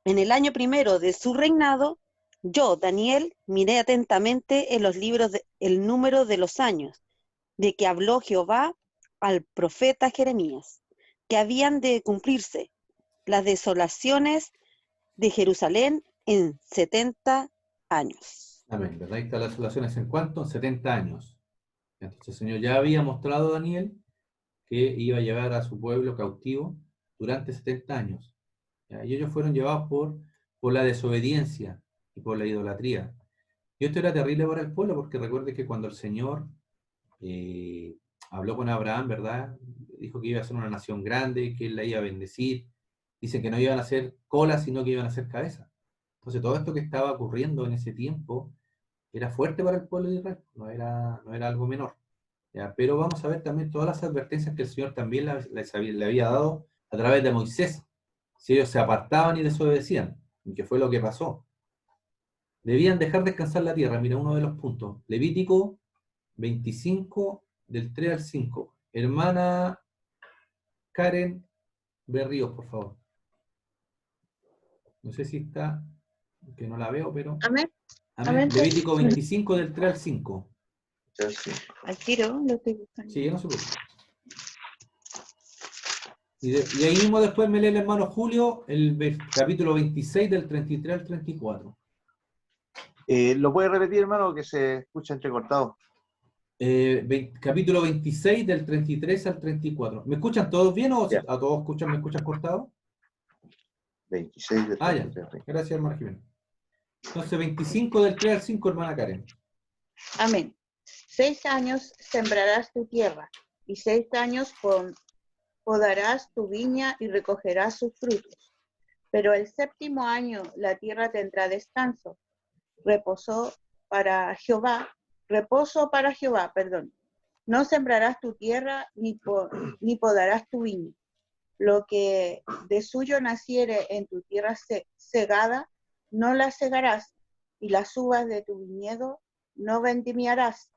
En el año primero de su reinado, yo, Daniel, miré atentamente en los libros el número de los años de que habló Jehová al profeta Jeremías, que habían de cumplirse las desolaciones de Jerusalén en 70 años. Amén. ¿Verdad? Ahí está las desolaciones en cuánto? En 70 años. Entonces el Señor ya había mostrado a Daniel que iba a llevar a su pueblo cautivo durante 70 años. ¿Ya? Y ellos fueron llevados por la desobediencia y por la idolatría. Y esto era terrible para el pueblo, porque recuerde que cuando el Señor habló con Abraham, ¿verdad?, dijo que iba a ser una nación grande, que él la iba a bendecir. Dicen que no iban a ser colas, sino que iban a ser cabezas. Entonces todo esto que estaba ocurriendo en ese tiempo era fuerte para el pueblo de Israel, no era algo menor. ¿Ya? Pero vamos a ver también todas las advertencias que el Señor también le había dado a través de Moisés, si ellos se apartaban y desobedecían, y que fue lo que pasó. Debían dejar descansar la tierra, mira uno de los puntos, Levítico 25, del 3 al 5. Hermana Karen Berríos, por favor. No sé si está, que no la veo, pero... Amén. Amén. Levítico 25, del 3 al 5. Al tiro lo estoy buscando. Sí, no se preocupe. Y ahí mismo después me lee el hermano Julio el capítulo 26 del 33 al 34. ¿Lo puede repetir, hermano, que se escucha entrecortado? Capítulo 26 del 33 al 34. ¿Me escuchan todos bien o Ya. a todos me escuchan cortado? 26 del Ah, ya. 33. Gracias, hermano Jiménez. Entonces, 25 del 3 al 5, hermana Karen. Amén. 6 años sembrarás tu tierra, y 6 años podarás tu viña y recogerás sus frutos. Pero el 7º año la tierra tendrá descanso, reposo para Jehová, perdón. No sembrarás tu tierra, ni podarás tu viña. Lo que de suyo naciere en tu tierra segada, no la segarás, y las uvas de tu viñedo no vendimiarás.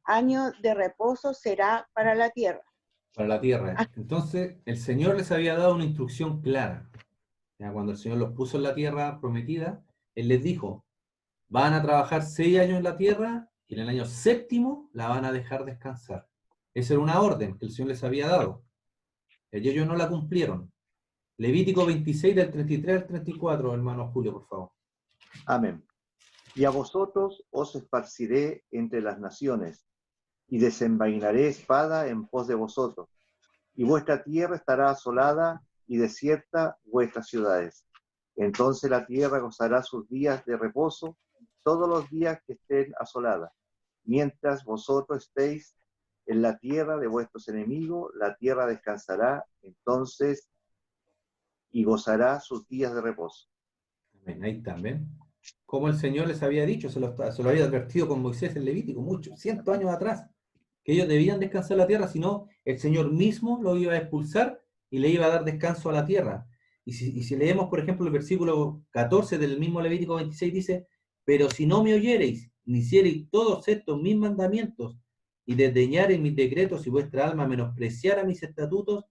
Año de reposo será para la tierra. Para la tierra. Entonces, el Señor les había dado una instrucción clara. Ya, cuando el Señor los puso en la tierra prometida, Él les dijo, van a trabajar 6 años en la tierra, y en el año 7º la van a dejar descansar. Esa era una orden que el Señor les había dado. Y ellos no la cumplieron. Levítico 26 del 33 al 34, hermano Julio, por favor. Amén. Y a vosotros os esparciré entre las naciones, y desenvainaré espada en pos de vosotros, y vuestra tierra estará asolada, y desierta vuestras ciudades. Entonces la tierra gozará sus días de reposo, todos los días que estén asolada. Mientras vosotros estéis en la tierra de vuestros enemigos, la tierra descansará entonces y gozará sus días de reposo. Amén. Ahí también. Como el Señor les había dicho, se lo había advertido con Moisés en Levítico, muchos, cientos años atrás, que ellos debían descansar la tierra, si no, el Señor mismo lo iba a expulsar y le iba a dar descanso a la tierra. Y si leemos, por ejemplo, el versículo 14 del mismo Levítico 26, dice: pero si no me oyereis, ni hiciereis todos estos mis mandamientos, y desdeñareis mis decretos, y vuestra alma menospreciara mis estatutos,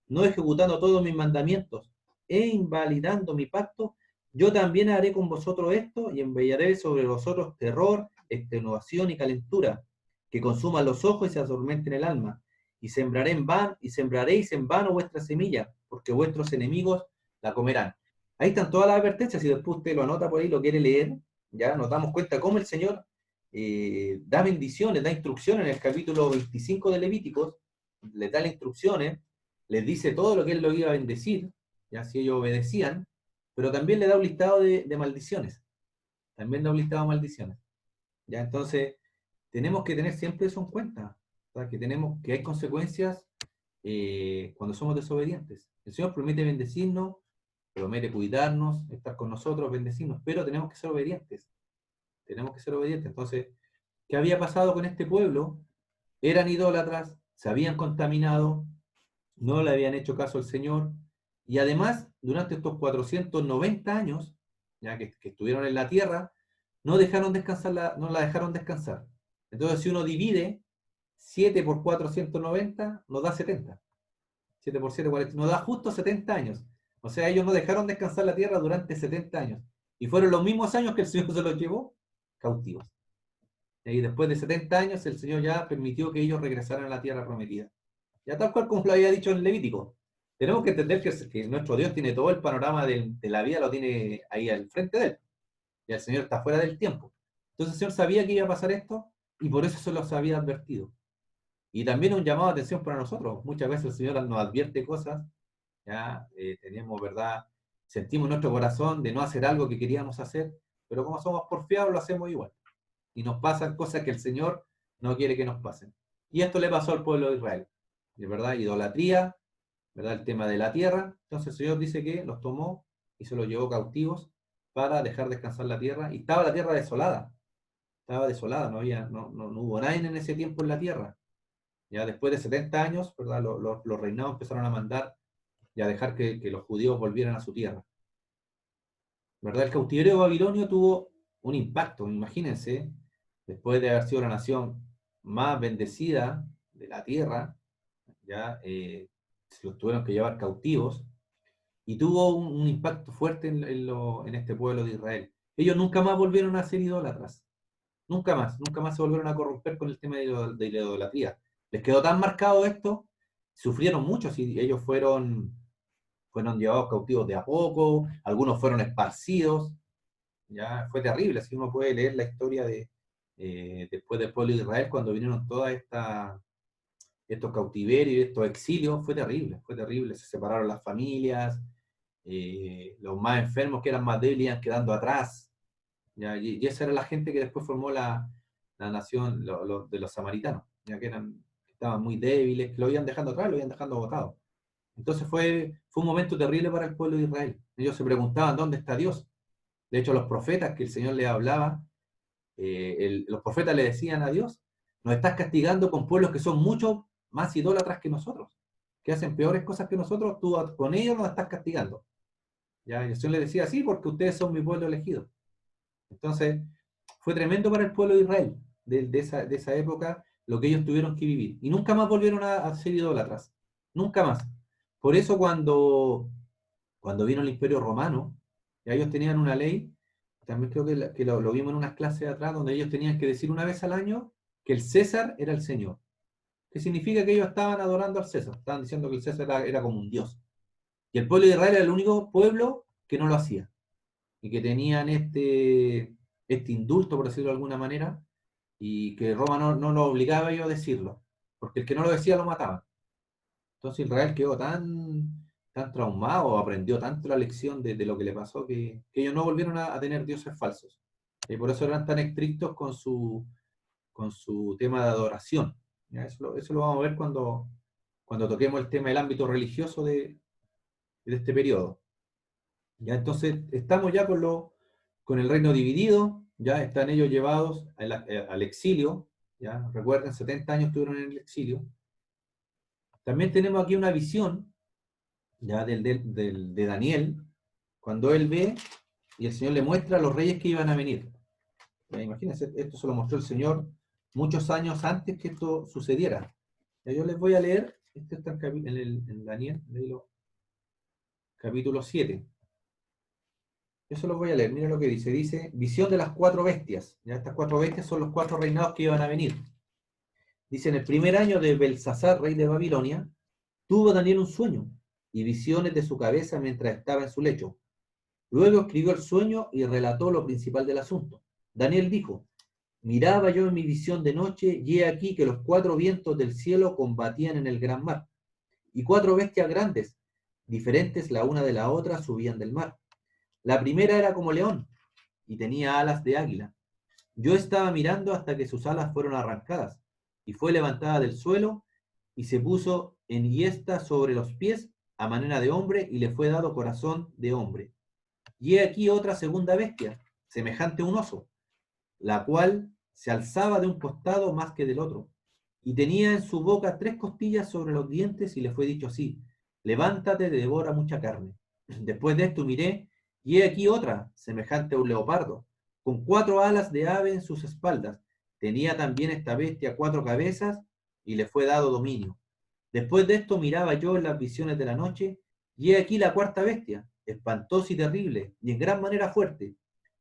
no ejecutando todos mis mandamientos, e invalidando mi pacto, yo también haré con vosotros esto, y enviaré sobre vosotros terror, extenuación y calentura, que consuman los ojos y se adormenten el alma. Y sembraréis en vano vuestra semilla, porque vuestros enemigos la comerán. Ahí están todas las advertencias, si después usted lo anota por ahí, lo quiere leer, ya nos damos cuenta cómo el Señor da bendiciones, da instrucciones en el capítulo 25 de Levíticos, les da las instrucciones, les dice todo lo que Él lo iba a bendecir, ya si ellos obedecían, pero también le da un listado de maldiciones, también da un listado de maldiciones. Ya, entonces, tenemos que tener siempre eso en cuenta, ¿verdad? Que hay consecuencias cuando somos desobedientes. El Señor promete bendecirnos, promete cuidarnos, estar con nosotros, bendecirnos, pero tenemos que ser obedientes. Tenemos que ser obedientes. Entonces, ¿qué había pasado con este pueblo? Eran idólatras, se habían contaminado, no le habían hecho caso al Señor, y además, durante estos 490 años, ya que estuvieron en la tierra, no la dejaron descansar. Entonces, si uno divide 7 por 490, nos da 70. 7 por 7, 40, nos da justo 70 años. O sea, ellos no dejaron descansar la tierra durante 70 años. Y fueron los mismos años que el Señor se los llevó cautivos. Y después de 70 años, el Señor ya permitió que ellos regresaran a la tierra prometida. Ya tal cual como lo había dicho en Levítico. Tenemos que entender que nuestro Dios tiene todo el panorama de la vida, lo tiene ahí al frente de Él. Y el Señor está fuera del tiempo. Entonces el Señor sabía que iba a pasar esto y por eso se los había advertido. Y también un llamado de atención para nosotros. Muchas veces el Señor nos advierte cosas, ya tenemos, ¿verdad? Sentimos en nuestro corazón de no hacer algo que queríamos hacer, pero como somos porfiados lo hacemos igual. Y nos pasan cosas que el Señor no quiere que nos pasen. Y esto le pasó al pueblo de Israel. De verdad, idolatría, ¿verdad? El tema de la tierra. Entonces el Señor dice que los tomó y se los llevó cautivos para dejar descansar la tierra. Y estaba la tierra desolada. Estaba desolada, no hubo nadie en ese tiempo en la tierra. Ya después de 70 años, ¿verdad? Los reinados empezaron a mandar y a dejar que los judíos volvieran a su tierra. ¿Verdad? El cautiverio babilonio tuvo un impacto, imagínense, después de haber sido la nación más bendecida de la tierra, ya se los tuvieron que llevar cautivos, y tuvo un impacto fuerte en este pueblo de Israel. Ellos nunca más volvieron a ser idólatras, nunca más se volvieron a corromper con el tema de la idolatría. Les quedó tan marcado esto, sufrieron mucho, si ellos fueron llevados cautivos de a poco, algunos fueron esparcidos, ya fue terrible. Si uno puede leer la historia después del pueblo de Israel, cuando vinieron todas estos cautiverios y estos exilios, fue terrible, se separaron las familias, los más enfermos que eran más débiles iban quedando atrás, ¿ya? Y esa era la gente que después formó la nación de los samaritanos, ya que estaban muy débiles, que lo iban dejando atrás, lo iban dejando botado. Entonces fue un momento terrible para el pueblo de Israel. Ellos se preguntaban, ¿dónde está Dios? De hecho, los profetas que el Señor les hablaba, los profetas le decían a Dios: nos estás castigando con pueblos que son mucho más idólatras que nosotros, que hacen peores cosas que nosotros, tú con ellos nos estás castigando. ¿Ya? Y el Señor le decía: sí, porque ustedes son mi pueblo elegido. Entonces, fue tremendo para el pueblo de Israel, de esa época, lo que ellos tuvieron que vivir. Y nunca más volvieron a ser idólatras. Nunca más. Por eso cuando vino el Imperio Romano, ya ellos tenían una ley, también creo que lo vimos en unas clases atrás, donde ellos tenían que decir una vez al año que el César era el Señor. ¿Qué significa? Que ellos estaban adorando al César, estaban diciendo que el César era como un dios. Y el pueblo de Israel era el único pueblo que no lo hacía. Y que tenían este indulto, por decirlo de alguna manera, y que Roma no lo obligaba a ellos a decirlo, porque el que no lo decía lo mataban. Entonces Israel quedó tan tan traumado, aprendió tanto la lección de lo que le pasó, que ellos no volvieron a tener dioses falsos. Y por eso eran tan estrictos con su tema de adoración. ¿Ya? Eso lo vamos a ver cuando toquemos el tema del ámbito religioso de este periodo. ¿Ya? Entonces, estamos ya con el reino dividido, ya están ellos llevados al exilio, ¿ya? Recuerden, 70 años estuvieron en el exilio. También tenemos aquí una visión, ya de Daniel, cuando él ve y el Señor le muestra a los reyes que iban a venir. ¿Ya? Imagínense, esto se lo mostró el Señor muchos años antes que esto sucediera. Ya, yo les voy a leer, este está en Daniel, capítulo 7. Eso lo voy a leer, miren lo que dice. Dice, visión de las 4 bestias. ¿Ya? Estas 4 bestias son los 4 reinados que iban a venir. Dice, en el primer año de Belsasar, rey de Babilonia, tuvo Daniel un sueño y visiones de su cabeza mientras estaba en su lecho. Luego escribió el sueño y relató lo principal del asunto. Daniel dijo, miraba yo en mi visión de noche, y he aquí que los 4 vientos del cielo combatían en el gran mar, y 4 bestias grandes, diferentes la una de la otra, subían del mar. La primera era como león, y tenía alas de águila. Yo estaba mirando hasta que sus alas fueron arrancadas, y fue levantada del suelo, y se puso enhiesta sobre los pies, a manera de hombre, y le fue dado corazón de hombre. Y he aquí otra segunda bestia, semejante a un oso, la cual se alzaba de un costado más que del otro, y tenía en su boca 3 costillas sobre los dientes, y le fue dicho así, levántate, devora mucha carne. Después de esto miré, y he aquí otra, semejante a un leopardo, con 4 alas de ave en sus espaldas. Tenía también esta bestia 4 cabezas, y le fue dado dominio. Después de esto miraba yo en las visiones de la noche, y he aquí la 4ª bestia, espantosa y terrible, y en gran manera fuerte,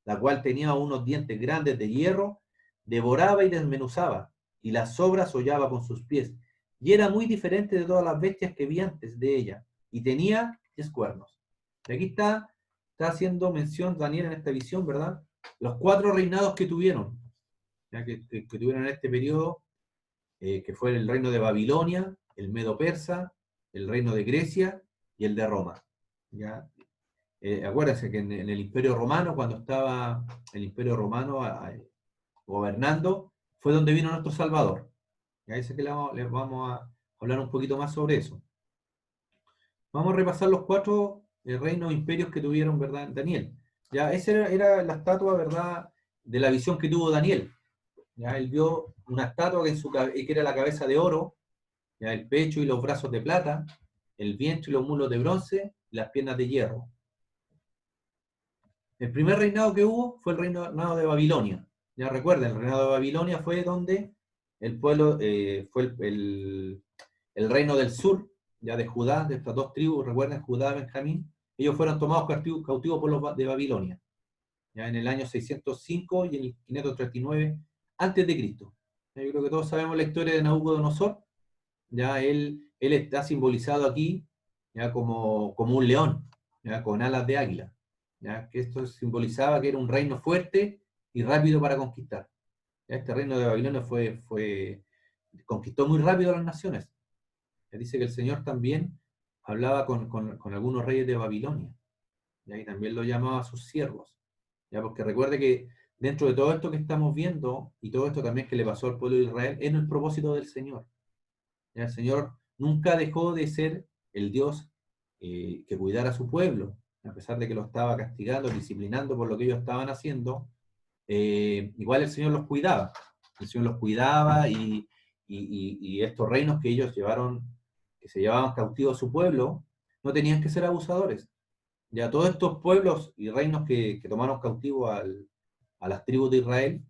la cual tenía unos dientes grandes de hierro, devoraba y desmenuzaba, y las sobras hollaba con sus pies, y era muy diferente de todas las bestias que vi antes de ella, y tenía 10 cuernos. Y aquí está haciendo mención Daniel en esta visión, ¿verdad? Los 4 reinados que tuvieron, ¿ya? Que tuvieron en este periodo, que fue el reino de Babilonia, el Medo-Persa, el reino de Grecia y el de Roma. ¿Ya? Acuérdense que en el Imperio Romano, cuando estaba el Imperio Romano gobernando, fue donde vino nuestro Salvador. Y ahí sé que les vamos a hablar un poquito más sobre eso. Vamos a repasar los 4 reinos, imperios que tuvieron, ¿verdad? Daniel. Ya, esa era la estatua, ¿verdad?, de la visión que tuvo Daniel. Ya, él vio una estatua que era la cabeza de oro, ya, el pecho y los brazos de plata, el vientre y los muslos de bronce, y las piernas de hierro. El primer reinado que hubo fue el reinado de Babilonia. Ya recuerden, el reinado de Babilonia fue donde el pueblo, fue el reino del sur, ya de Judá, de estas 2 tribus, recuerden, Judá y Benjamín, ellos fueron tomados cautivos por los de Babilonia, ya en el año 605 y en el 539 antes de Cristo. Yo creo que todos sabemos la historia de Nabucodonosor. Ya él está simbolizado aquí, ya como un león, ya con alas de águila. ¿Ya? Que esto simbolizaba que era un reino fuerte y rápido para conquistar. ¿Ya? Este reino de Babilonia conquistó muy rápido las naciones. Ya dice que el Señor también hablaba con algunos reyes de Babilonia, ¿ya? Y también lo llamaba a sus siervos, ¿ya? Porque recuerde que dentro de todo esto que estamos viendo, y todo esto también que le pasó al pueblo de Israel, es el propósito del Señor. ¿Ya? El Señor nunca dejó de ser el Dios que cuidara a su pueblo, a pesar de que lo estaba castigando, disciplinando por lo que ellos estaban haciendo. Igual el Señor los cuidaba. El Señor los cuidaba, y estos reinos que ellos que se llevaban cautivos a su pueblo, no tenían que ser abusadores. Ya todos estos pueblos y reinos que tomaron cautivo a las tribus de Israel,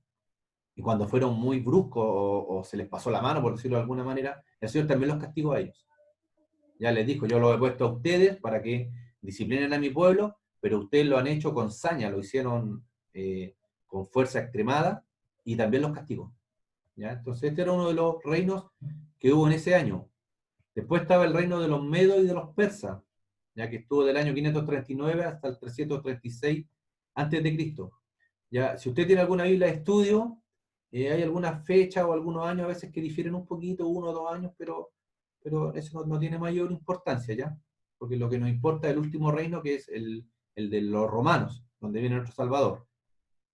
y cuando fueron muy bruscos o se les pasó la mano, por decirlo de alguna manera, el Señor también los castigó a ellos. Ya les dijo, yo los he puesto a ustedes para que disciplinen a mi pueblo, pero ustedes lo han hecho con saña, lo hicieron con fuerza extremada, y también los castigó. ¿Ya? Entonces este era uno de los reinos que hubo en ese año. Después estaba el reino de los medos y de los persas, ya que estuvo del año 539 hasta el 336 a.C. Ya, si usted tiene alguna Biblia de estudio, hay algunas fechas o algunos años a veces que difieren un poquito, 1 o 2 años, pero eso no tiene mayor importancia, ¿ya? porque lo que nos importa es el último reino, que es el de los romanos, donde viene nuestro Salvador.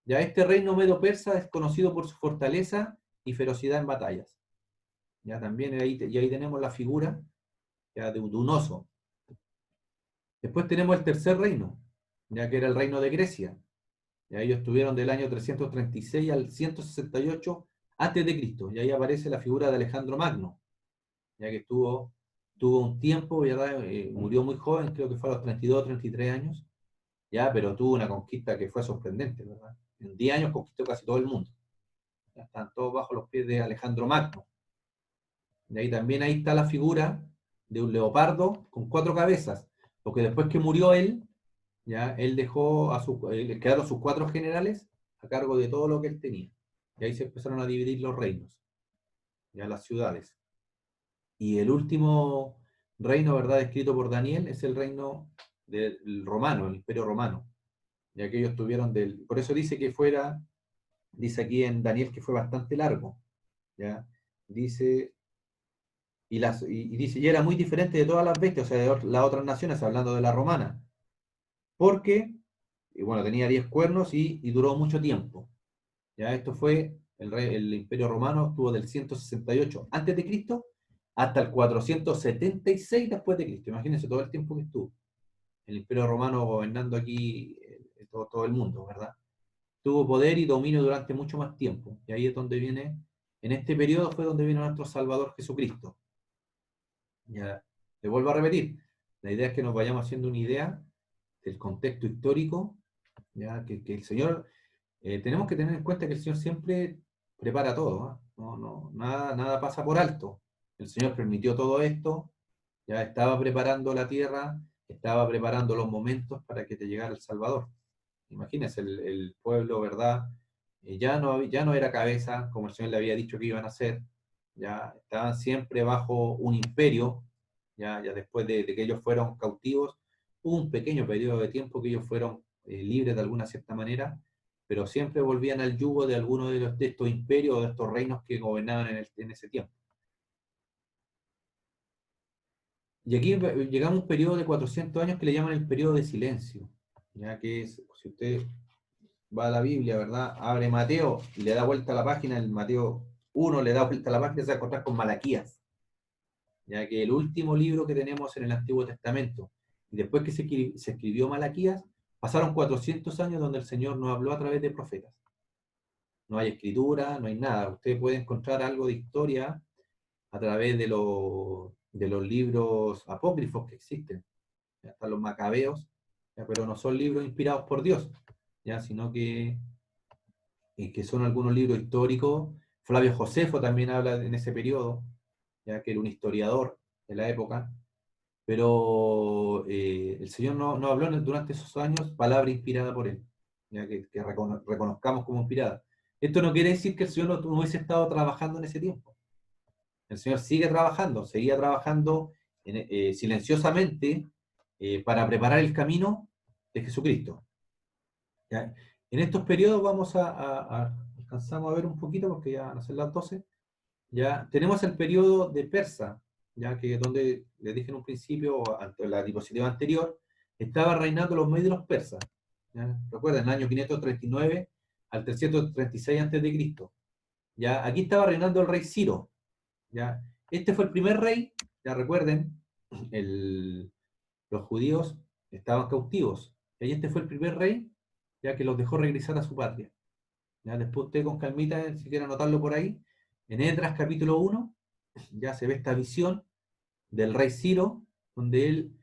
Ya este reino medo-persa es conocido por su fortaleza y ferocidad en batallas. Ya también ahí tenemos la figura ya de un oso. Después tenemos el tercer reino, ya que era el reino de Grecia. Ya ellos estuvieron del año 336 al 168 antes de Cristo. Y ahí aparece la figura de Alejandro Magno, ya que tuvo un tiempo, ¿verdad? Murió muy joven, creo que fue a los 32 o 33 años, ya, pero tuvo una conquista que fue sorprendente, ¿verdad? En 10 años conquistó casi todo el mundo. Ya están todos bajo los pies de Alejandro Magno. Y ahí también está la figura de un leopardo con 4 cabezas, porque después que murió él, ya, él dejó quedaron sus 4 generales a cargo de todo lo que él tenía. Y ahí se empezaron a dividir los reinos, ya las ciudades. Y el último reino, ¿verdad?, escrito por Daniel, es el reino del romano, el imperio romano. Ya que ellos tuvieron por eso dice aquí en Daniel que fue bastante largo. ¿Ya? Dice, y era muy diferente de todas las bestias, o sea, de las otras naciones, hablando de la romana. Porque, bueno, tenía 10 cuernos y duró mucho tiempo. Ya esto fue, el imperio romano estuvo del 168 antes de Cristo hasta el 476 después de Cristo. Imagínense todo el tiempo que estuvo el imperio romano gobernando aquí todo el mundo, ¿verdad? Tuvo poder y dominio durante mucho más tiempo. Y ahí es donde viene, en este periodo fue donde vino nuestro Salvador Jesucristo. Ya, le vuelvo a repetir, la idea es que nos vayamos haciendo una idea del contexto histórico, ya que el Señor, tenemos que tener en cuenta que el Señor siempre prepara todo, ¿eh? Nada pasa por alto. El Señor permitió todo esto, ya estaba preparando la tierra, estaba preparando los momentos para que te llegara el Salvador. Imagínense, el pueblo, ¿verdad? Ya no era cabeza, como el Señor le había dicho que iban a ser, ya estaban siempre bajo un imperio, ya después de que ellos fueron cautivos, hubo un pequeño periodo de tiempo que ellos fueron libres de alguna cierta manera, pero siempre volvían al yugo de alguno de estos imperios o de estos reinos que gobernaban en ese tiempo. Y aquí llegamos a un periodo de 400 años que le llaman el periodo de silencio, ya que es, si usted va a la Biblia, ¿verdad? Abre Mateo y le da vuelta a la página, el Mateo 1 le da vuelta a la página y se va a encontrar con Malaquías, ya que el último libro que tenemos en el Antiguo Testamento, y después que se escribió Malaquías, pasaron 400 años donde el Señor nos habló a través de profetas. No hay escritura, no hay nada. Usted puede encontrar algo de historia a través de los libros apócrifos que existen, ya están los macabeos, ya, pero no son libros inspirados por Dios, ya, sino que son algunos libros históricos. Flavio Josefo también habla en ese periodo, ya que era un historiador de la época, pero el Señor no habló durante esos años palabra inspirada por él, ya que reconozcamos como inspirada. Esto no quiere decir que el Señor no hubiese estado trabajando en ese tiempo. El Señor seguía trabajando silenciosamente para preparar el camino de Jesucristo. ¿Ya? En estos periodos alcanzamos a ver un poquito, porque ya van a ser las 12, ya tenemos el periodo de Persa, ya que donde les dije en un principio, ante la diapositiva anterior, estaban reinando los medios de los persas. ¿Ya? Recuerden, en el año 539 al 336 a.C. Ya, aquí estaba reinando el rey Ciro. ¿Ya? Este fue el primer rey, ya recuerden, los judíos estaban cautivos, y este fue el primer rey, ya que los dejó regresar a su patria. ¿Ya? Después usted con calmita, si quiere anotarlo por ahí, en Esdras capítulo 1, ya se ve esta visión del rey Ciro, donde él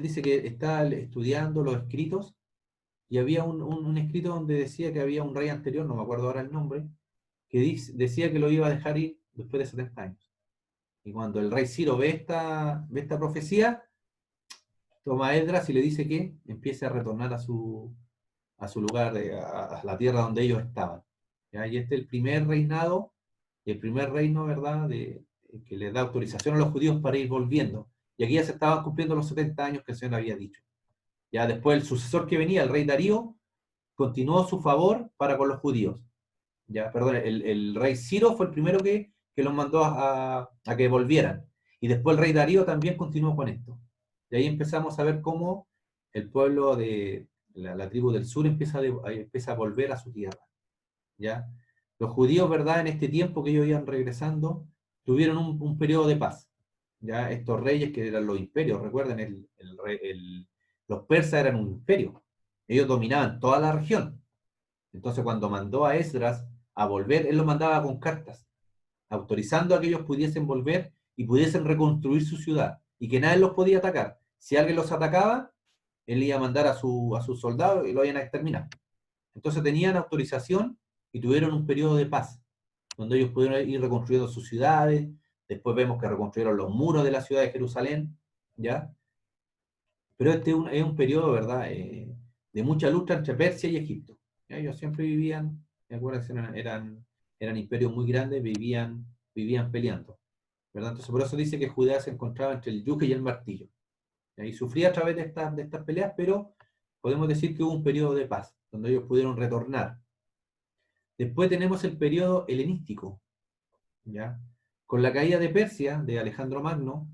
dice que está estudiando los escritos, y había un escrito donde decía que había un rey anterior, no me acuerdo ahora el nombre, que decía que lo iba a dejar ir después de 70 años. Y cuando el rey Ciro ve esta profecía, toma a Esdras y le dice que empiece a retornar a su lugar, a la tierra donde ellos estaban. ¿Ya? Y este es el primer reinado, y el primer reino, ¿verdad?, que les da autorización a los judíos para ir volviendo. Y aquí ya se estaban cumpliendo los 70 años que el Señor había dicho. Ya después el sucesor que venía, el rey Darío, continuó su favor para con los judíos. Ya, perdón, el rey Ciro fue el primero que los mandó a que volvieran. Y después el rey Darío también continuó con esto. Y ahí empezamos a ver cómo el pueblo de la tribu del sur empieza a volver a su tierra, ¿ya? Los judíos, ¿verdad? En este tiempo que ellos iban regresando, tuvieron un periodo de paz, ¿ya? Estos reyes que eran los imperios, recuerden, los persas eran un imperio, ellos dominaban toda la región. Entonces cuando mandó a Esdras a volver, él lo mandaba con cartas, autorizando a que ellos pudiesen volver y pudiesen reconstruir su ciudad, y que nadie los podía atacar. Si alguien los atacaba, él iba a mandar a sus soldados y lo iban a exterminar. Entonces tenían autorización y tuvieron un periodo de paz, donde ellos pudieron ir reconstruyendo sus ciudades. Después vemos que reconstruyeron los muros de la ciudad de Jerusalén, ¿ya? Pero este es un periodo, ¿verdad?, de mucha lucha entre Persia y Egipto. ¿Ya? Ellos siempre vivían, me acuerdo que eran imperios muy grandes, vivían peleando, ¿verdad? Entonces por eso dice que Judea se encontraba entre el yuje y el martillo. ¿Ya? Y sufría a través de estas peleas, pero podemos decir que hubo un periodo de paz, donde ellos pudieron retornar. Después tenemos el periodo helenístico, ¿ya? Con la caída de Persia, de Alejandro Magno,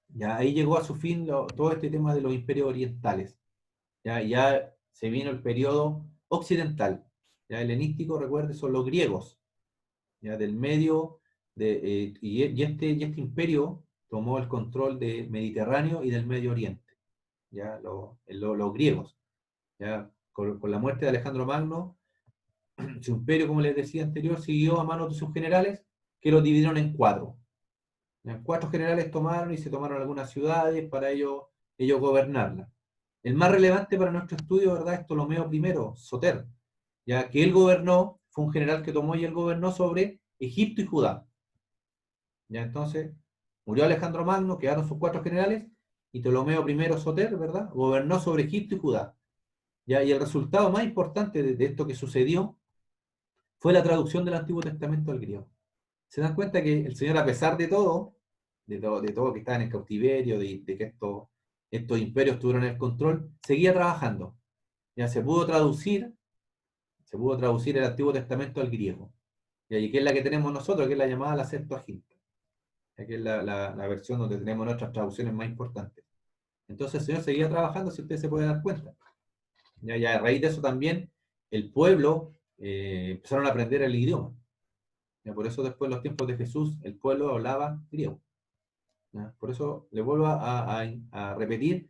ya ahí llegó a su fin todo este tema de los imperios orientales. Ya se vino el periodo occidental. Ya helenístico, recuerden, son los griegos, ya del medio, y este imperio tomó el control del Mediterráneo y del Medio Oriente, ya los griegos. Ya con la muerte de Alejandro Magno, su imperio, como les decía anterior, siguió a manos de sus generales, que lo dividieron en 4. ¿Ya? 4 generales tomaron y se tomaron algunas ciudades para ellos gobernarlas. El más relevante para nuestro estudio, ¿verdad?, es Ptolomeo I, Soter, ya que él gobernó, fue un general que tomó y él gobernó sobre Egipto y Judá. Ya entonces, murió Alejandro Magno, quedaron sus 4 generales, y Ptolomeo I, Soter, ¿verdad?, gobernó sobre Egipto y Judá. ¿Ya? Y el resultado más importante de esto que sucedió fue la traducción del Antiguo Testamento al griego. Se dan cuenta que el Señor, a pesar de todo que estaban en cautiverio, de que estos imperios tuvieron el control, seguía trabajando. Ya se pudo traducir el Antiguo Testamento al griego. Y que es la que tenemos nosotros, que es la llamada la Septuaginta, que es la versión donde tenemos nuestras traducciones más importantes. Entonces el Señor seguía trabajando, si ustedes se pueden dar cuenta. Ya a raíz de eso también el pueblo empezaron a aprender el idioma. ¿Ya? Por eso después, en los tiempos de Jesús, el pueblo hablaba griego. ¿Ya? Por eso le vuelvo a repetir,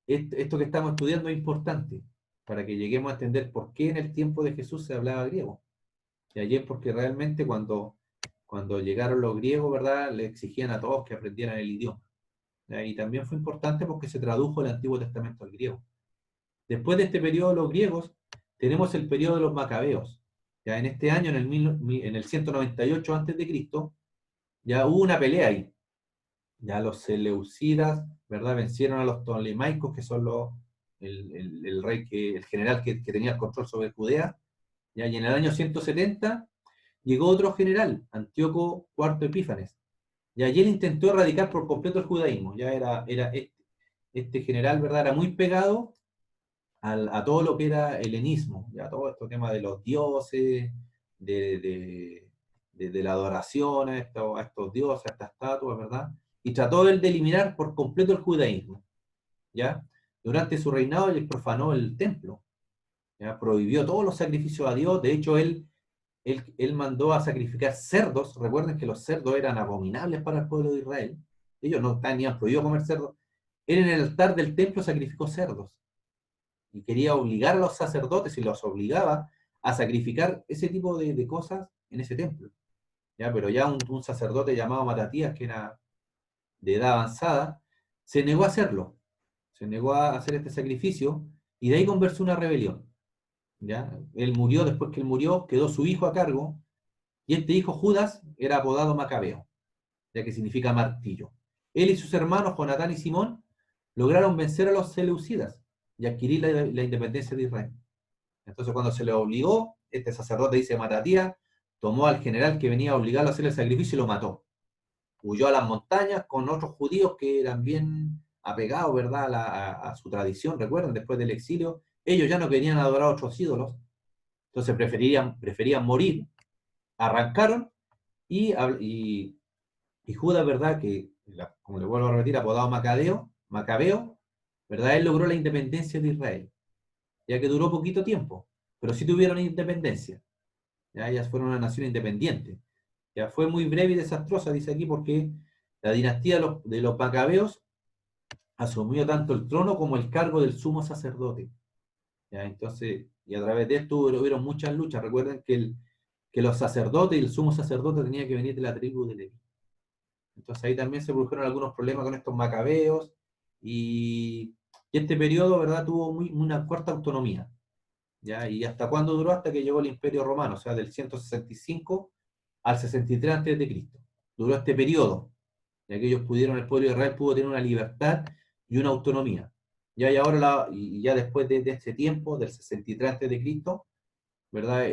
esto que estamos estudiando es importante, para que lleguemos a entender por qué en el tiempo de Jesús se hablaba griego. Y allí es porque realmente cuando llegaron los griegos, ¿verdad?, le exigían a todos que aprendieran el idioma. ¿Ya? Y también fue importante porque se tradujo el Antiguo Testamento al griego. Después de este periodo de los griegos, tenemos el periodo de los macabeos. Ya en este año, en el 198 a.C., ya hubo una pelea ahí. Ya los seleucidas, ¿verdad?, vencieron a los ptolemaicos, que son el general que tenía el control sobre Judea. Ya, y en el año 170 llegó otro general, Antíoco IV Epífanes. Y allí él intentó erradicar por completo el judaísmo. Ya era este general, ¿verdad?, era muy pegado a todo lo que era helenismo, ya todo este tema de los dioses, de la adoración a estos dioses, a estas estatuas, ¿verdad? Y trató él de eliminar por completo el judaísmo, ¿ya? Durante su reinado él profanó el templo, ¿ya? Prohibió todos los sacrificios a Dios. De hecho, él mandó a sacrificar cerdos. Recuerden que los cerdos eran abominables para el pueblo de Israel. Ellos no tenían prohibido comer cerdos. Él en el altar del templo sacrificó cerdos. Y quería obligar a los sacerdotes, y los obligaba a sacrificar ese tipo de cosas en ese templo. ¿Ya? Pero ya un sacerdote llamado Matatías, que era de edad avanzada, se negó a hacerlo. Se negó a hacer este sacrificio, y de ahí conversó una rebelión. ¿Ya? Él murió, después que él murió, quedó su hijo a cargo, y este hijo, Judas, era apodado Macabeo, ya que significa martillo. Él y sus hermanos, Jonatán y Simón, lograron vencer a los seleucidas y adquirir la independencia de Israel. Entonces, cuando se le obligó, este sacerdote, dice Matatías, tomó al general que venía a obligarlo a hacer el sacrificio y lo mató. Huyó a las montañas con otros judíos que eran bien apegados, ¿verdad?, a su tradición. Recuerden, después del exilio, ellos ya no querían adorar a otros ídolos, entonces preferían morir. Arrancaron, y Judas, ¿verdad?, que, como le vuelvo a repetir, apodado Macabeo, macabeo, ¿verdad? Él logró la independencia de Israel, ya que duró poquito tiempo, pero sí tuvieron independencia. Ya ellas fueron una nación independiente. Ya fue muy breve y desastrosa, dice aquí, porque la dinastía de los macabeos asumió tanto el trono como el cargo del sumo sacerdote. ¿Ya? Entonces, y a través de esto hubieron muchas luchas. Recuerden que los sacerdotes y el sumo sacerdote tenían que venir de la tribu de Leví. Entonces ahí también se produjeron algunos problemas con estos macabeos, y este periodo, ¿verdad?, tuvo una corta autonomía. ¿Ya? ¿Y hasta cuándo duró? Hasta que llegó el Imperio Romano, o sea, del 165 al 63 a.C. Duró este periodo, ya que ellos pudieron, el pueblo de Israel pudo tener una libertad y una autonomía. Ya, y ahora, y ya después de este tiempo, del 63 a.C., ¿verdad?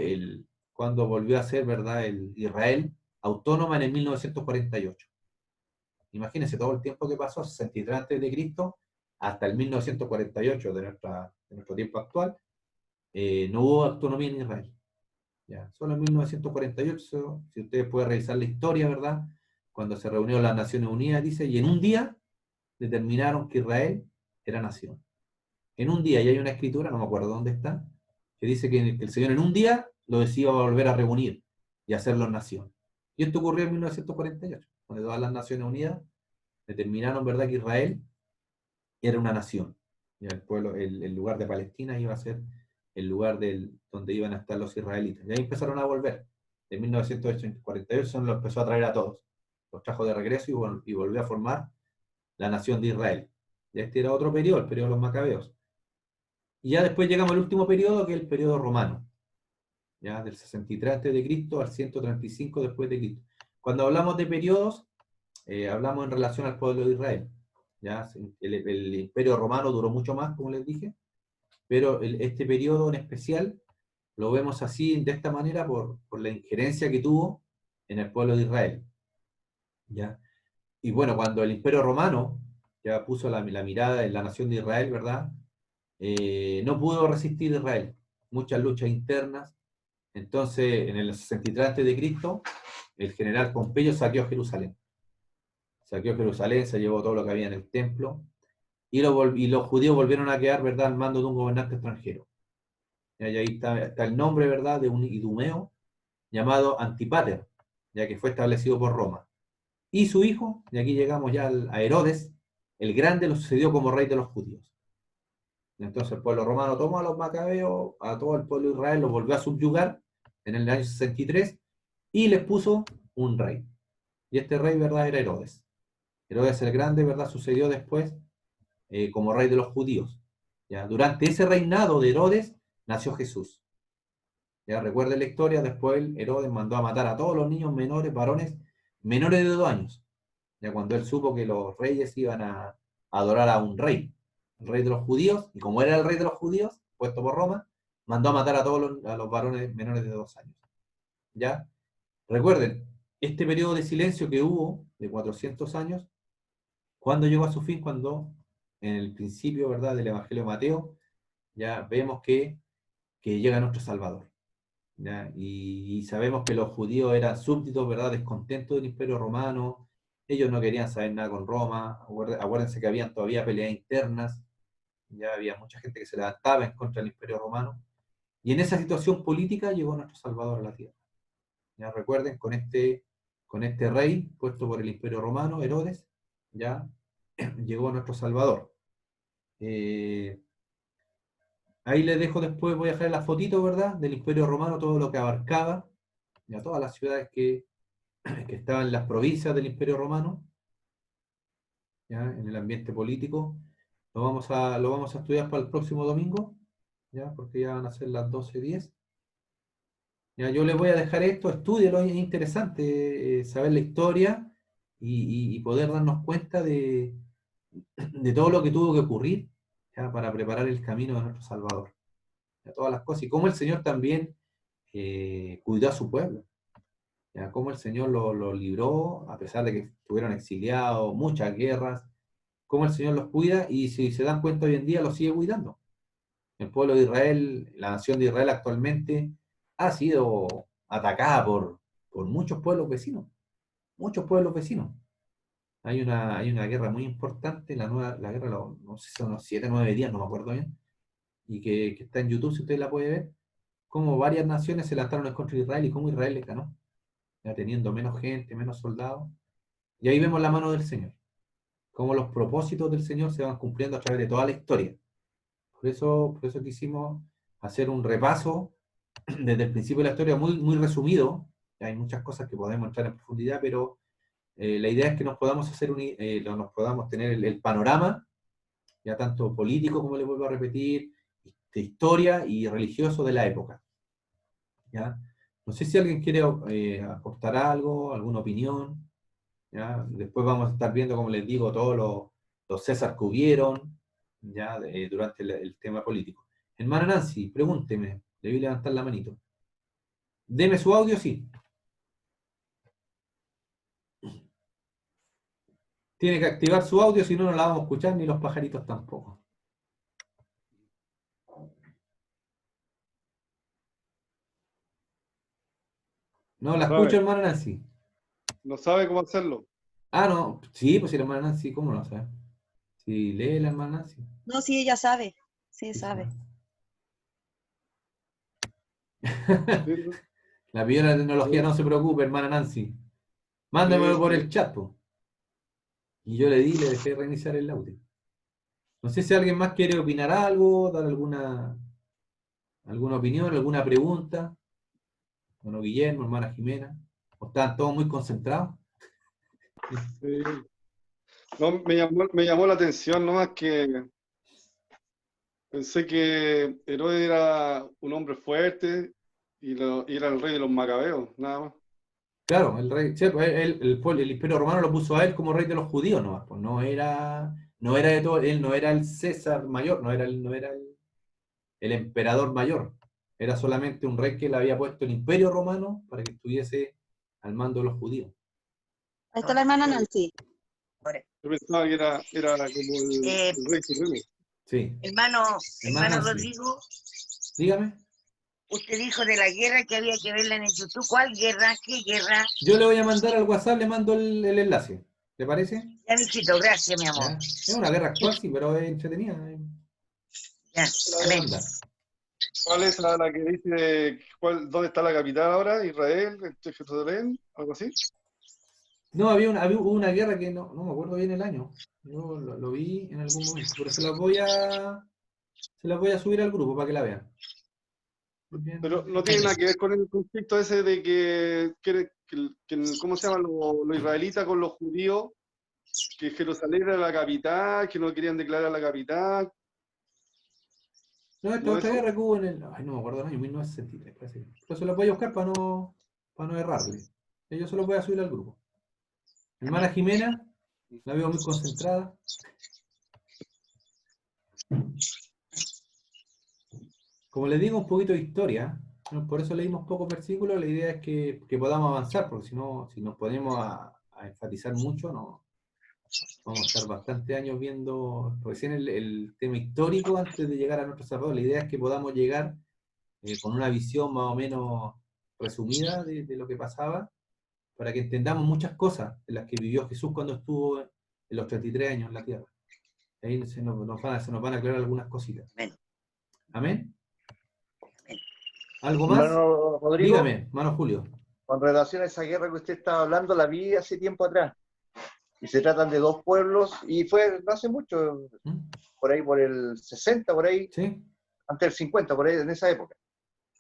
Cuando volvió a ser, ¿verdad?, el Israel autónoma en el 1948. Imagínense todo el tiempo que pasó, 63 a.C. hasta el 1948 de nuestro tiempo actual, no hubo autonomía en Israel. Ya, solo en 1948, si ustedes pueden revisar la historia, ¿verdad? Cuando se reunió las Naciones Unidas, dice, y en un día determinaron que Israel era nación. En un día, y hay una escritura, no me acuerdo dónde está, que dice que el Señor en un día los iba a volver a reunir y hacerlos nación. Y esto ocurrió en 1948, donde todas las Naciones Unidas determinaron, ¿verdad?, que Israel era una nación. Y el lugar de Palestina iba a ser el lugar donde iban a estar los israelitas. Y ahí empezaron a volver. En 1948 los empezó a traer a todos. Los trajo de regreso y volvió a formar la nación de Israel. Y este era otro periodo, el periodo de los macabeos. Y ya después llegamos al último periodo, que es el periodo romano. Ya del 63 a.C. al 135 después de Cristo. Cuando hablamos de periodos, hablamos en relación al pueblo de Israel. ¿Ya? El Imperio Romano duró mucho más, como les dije, pero este periodo en especial lo vemos así, de esta manera, por la injerencia que tuvo en el pueblo de Israel. ¿Ya? Y bueno, cuando el Imperio Romano ya puso la mirada en la nación de Israel, ¿verdad? No pudo resistir Israel. Muchas luchas internas. Entonces, en el 63 a.C., el general Pompeyo saqueó Jerusalén. Saqueó Jerusalén, se llevó todo lo que había en el templo, y los judíos volvieron a quedar, ¿verdad?, al mando de un gobernante extranjero. Y ahí está el nombre, ¿verdad?, de un idumeo llamado Antipater, ya que fue establecido por Roma. Y su hijo, y aquí llegamos ya a Herodes, el Grande, lo sucedió como rey de los judíos. Entonces el pueblo romano tomó a los macabeos, a todo el pueblo de Israel, los volvió a subyugar en el año 63 y les puso un rey. Y este rey, ¿verdad?, era Herodes. Herodes el Grande, ¿verdad?, sucedió después como rey de los judíos. ¿Ya? Durante ese reinado de Herodes nació Jesús. Ya recuerden la historia, después Herodes mandó a matar a todos los niños menores, varones menores de 2 años. Ya cuando él supo que los reyes iban a adorar a un rey, el rey de los judíos, y como era el rey de los judíos, puesto por Roma, mandó a matar a todos los varones menores de 2 años. ¿Ya? Recuerden, este periodo de silencio que hubo, de 400 años, ¿cuándo llegó a su fin? Cuando en el principio, ¿verdad?, del Evangelio de Mateo, ya vemos que llega nuestro Salvador. ¿Ya? Y sabemos que los judíos eran súbditos, ¿verdad?, descontentos del Imperio Romano. Ellos no querían saber nada con Roma. Acuérdense que habían todavía peleas internas. Ya había mucha gente que se levantaba en contra del Imperio Romano. Y en esa situación política llegó nuestro Salvador a la tierra. Ya recuerden, con este rey puesto por el Imperio Romano, Herodes, ya llegó nuestro Salvador. Ahí les dejo después, voy a dejar las fotitos, ¿verdad?, del Imperio Romano, todo lo que abarcaba, ya todas las ciudades que estaban en las provincias del Imperio Romano, ya en el ambiente político. Lo vamos a estudiar para el próximo domingo, ya porque ya van a ser las 12:10. Ya, yo les voy a dejar esto, estúdielo, es interesante saber la historia y poder darnos cuenta de todo lo que tuvo que ocurrir, ya, para preparar el camino de nuestro Salvador. Ya, todas las cosas, y cómo el Señor también cuidó a su pueblo. Ya, cómo el Señor lo libró, a pesar de que estuvieron exiliados, muchas guerras, cómo el Señor los cuida, y si se dan cuenta hoy en día, los sigue cuidando. El pueblo de Israel, la nación de Israel actualmente, ha sido atacada por muchos pueblos vecinos. Muchos pueblos vecinos. hay una guerra muy importante, la guerra, no sé si son los 7 o 9 días, no me acuerdo bien, y que está en YouTube, si usted la puede ver, cómo varias naciones se lanzaron en contra de Israel y cómo Israel les ganó, ya teniendo menos gente, menos soldados. Y ahí vemos la mano del Señor, cómo los propósitos del Señor se van cumpliendo a través de toda la historia. Por eso quisimos hacer un repaso desde el principio de la historia muy, muy resumido. Hay muchas cosas que podemos entrar en profundidad, pero la idea es que nos podamos nos podamos tener el panorama, ya tanto político, como le vuelvo a repetir, de historia y religioso de la época. ¿Ya? No sé si alguien quiere aportar algo, alguna opinión. ¿Ya? Después vamos a estar viendo, como les digo, todos los César que hubieron, ¿ya? Durante el tema político. Hermana Nancy, pregúnteme, le voy a levantar la manito. Deme su audio, sí. Tiene que activar su audio, si no, no la vamos a escuchar, ni los pajaritos tampoco. No, la escucho, hermana Nancy. No sabe cómo hacerlo. Ah, no, sí, pues si la hermana Nancy, ¿cómo lo sabe? Si lee la hermana Nancy. No, sí, ella sabe. Sí, sabe. La pidió la tecnología, no se preocupe, hermana Nancy. Mándamelo por el chat, po. Y yo le dejé reiniciar el audio. No sé si alguien más quiere opinar algo, dar alguna opinión, alguna pregunta. Bueno, Guillermo, hermana Jimena. ¿O estaban todos muy concentrados? Sí. No, me llamó la atención nomás que pensé que Herodes era un hombre fuerte y era el rey de los macabeos, nada más. Claro, el rey, sí, pues, el Imperio Romano lo puso a él como rey de los judíos nomás, pues no era de todo, él no era el César mayor, no era el emperador mayor, era solamente un rey que le había puesto el Imperio Romano para que estuviese al mando de los judíos. Ahí está la hermana Nancy. Yo pensaba que era como el rey supremo. Sí. Hermano Nancy, Rodrigo, dígame. usted dijo de la guerra que había que verla en el YouTube. ¿Cuál guerra? ¿Qué guerra? Yo le voy a mandar al WhatsApp, le mando el enlace. ¿Le parece? Ya, mijito, gracias, mi amor. ¿Ya? Es una guerra actual, sí, pero es entretenida. Ya, amén. ¿Cuál es la que dice dónde está la capital ahora? ¿Israel? ¿Jerusalén? ¿Algo así? No, hubo una guerra que no me acuerdo bien el año. Yo lo vi en algún momento, pero se las voy a subir al grupo para que la vean. Pero no tiene nada que ver con el conflicto ese de que ¿cómo se llama? Los israelitas con los judíos, que Jerusalén era la capital, que no querían declarar la capital. No, esta otra guerra que hubo ay, no me acuerdo el año, 1963, parece. Pero se los voy a buscar para no errarle. Yo se los voy a subir al grupo. Hermana Jimena, la veo muy concentrada. Como les digo, un poquito de historia, ¿no? Por eso leímos pocos versículos. La idea es que podamos avanzar, porque si nos ponemos a enfatizar mucho, no vamos a estar bastantes años viendo recién el tema histórico antes de llegar a nuestro Salvador. La idea es que podamos llegar con una visión más o menos resumida de lo que pasaba, para que entendamos muchas cosas de las que vivió Jesús cuando estuvo en los 33 años en la tierra. Ahí se nos van a aclarar algunas cositas. Amén. Amén. ¿Algo más? Hermano Rodrigo, dígame, hermano Julio. con relación a esa guerra que usted estaba hablando, la vi hace tiempo atrás. Y se tratan de dos pueblos, y fue no hace mucho, por ahí por el 60, por ahí, ¿sí? Antes del 50, por ahí, en esa época.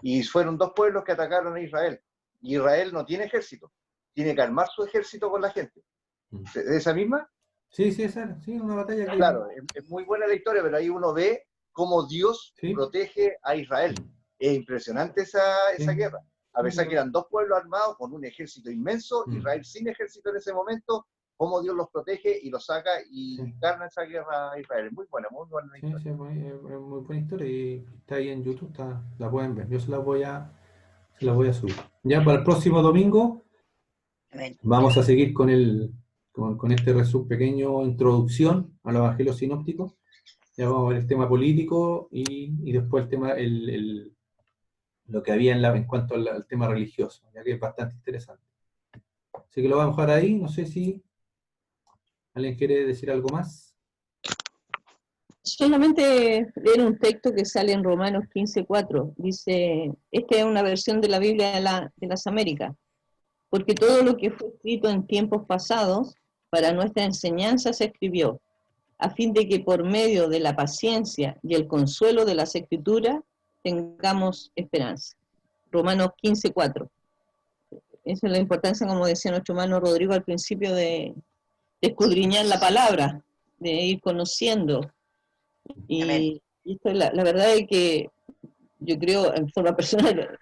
Y fueron dos pueblos que atacaron a Israel. Y Israel no tiene ejército, tiene que armar su ejército con la gente. ¿De esa misma? Sí, esa, sí, una batalla que... Claro, es muy buena la historia, pero ahí uno ve cómo Dios protege a Israel. Es impresionante esa guerra. A pesar que eran dos pueblos armados con un ejército inmenso, Israel sin ejército en ese momento, cómo Dios los protege y los saca y gana esa guerra a Israel. Muy buena historia. Sí, es muy buena historia y está ahí en YouTube, la pueden ver. Yo se la voy a subir. Ya para el próximo domingo vamos a seguir con este pequeño introducción a los evangelios sinópticos. Ya vamos a ver el tema político y después el tema, lo que había en cuanto al tema religioso, ya que es bastante interesante. Así que lo vamos a dejar ahí, no sé si ¿Alguien quiere decir algo más? Solamente leer un texto que sale en Romanos 15:4. Dice, esta es una versión de la Biblia de las Américas. Porque todo lo que fue escrito en tiempos pasados, para nuestra enseñanza se escribió, a fin de que por medio de la paciencia y el consuelo de las Escrituras tengamos esperanza. Romanos 15:4. Esa es la importancia, como decía nuestro hermano Rodrigo al principio, de escudriñar la palabra, de ir conociendo. Y esto es la verdad es que yo creo, en forma personal,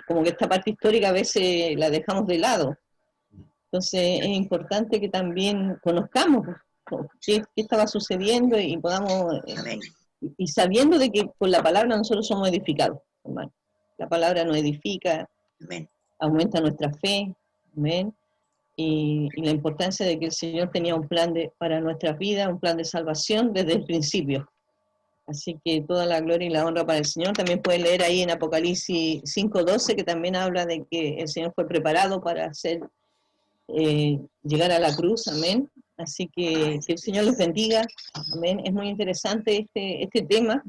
como que esta parte histórica a veces la dejamos de lado. Entonces es importante que también conozcamos qué estaba sucediendo y podamos, y sabiendo de que por la palabra nosotros somos edificados, hermano. La palabra nos edifica, aumenta nuestra fe, amén. Y la importancia de que el Señor tenía un plan para nuestras vidas, un plan de salvación desde el principio. Así que toda la gloria y la honra para el Señor. También pueden leer ahí en Apocalipsis 5:12, que también habla de que el Señor fue preparado para hacer llegar a la cruz, amén. Así que el Señor les bendiga, amén. Es muy interesante este tema,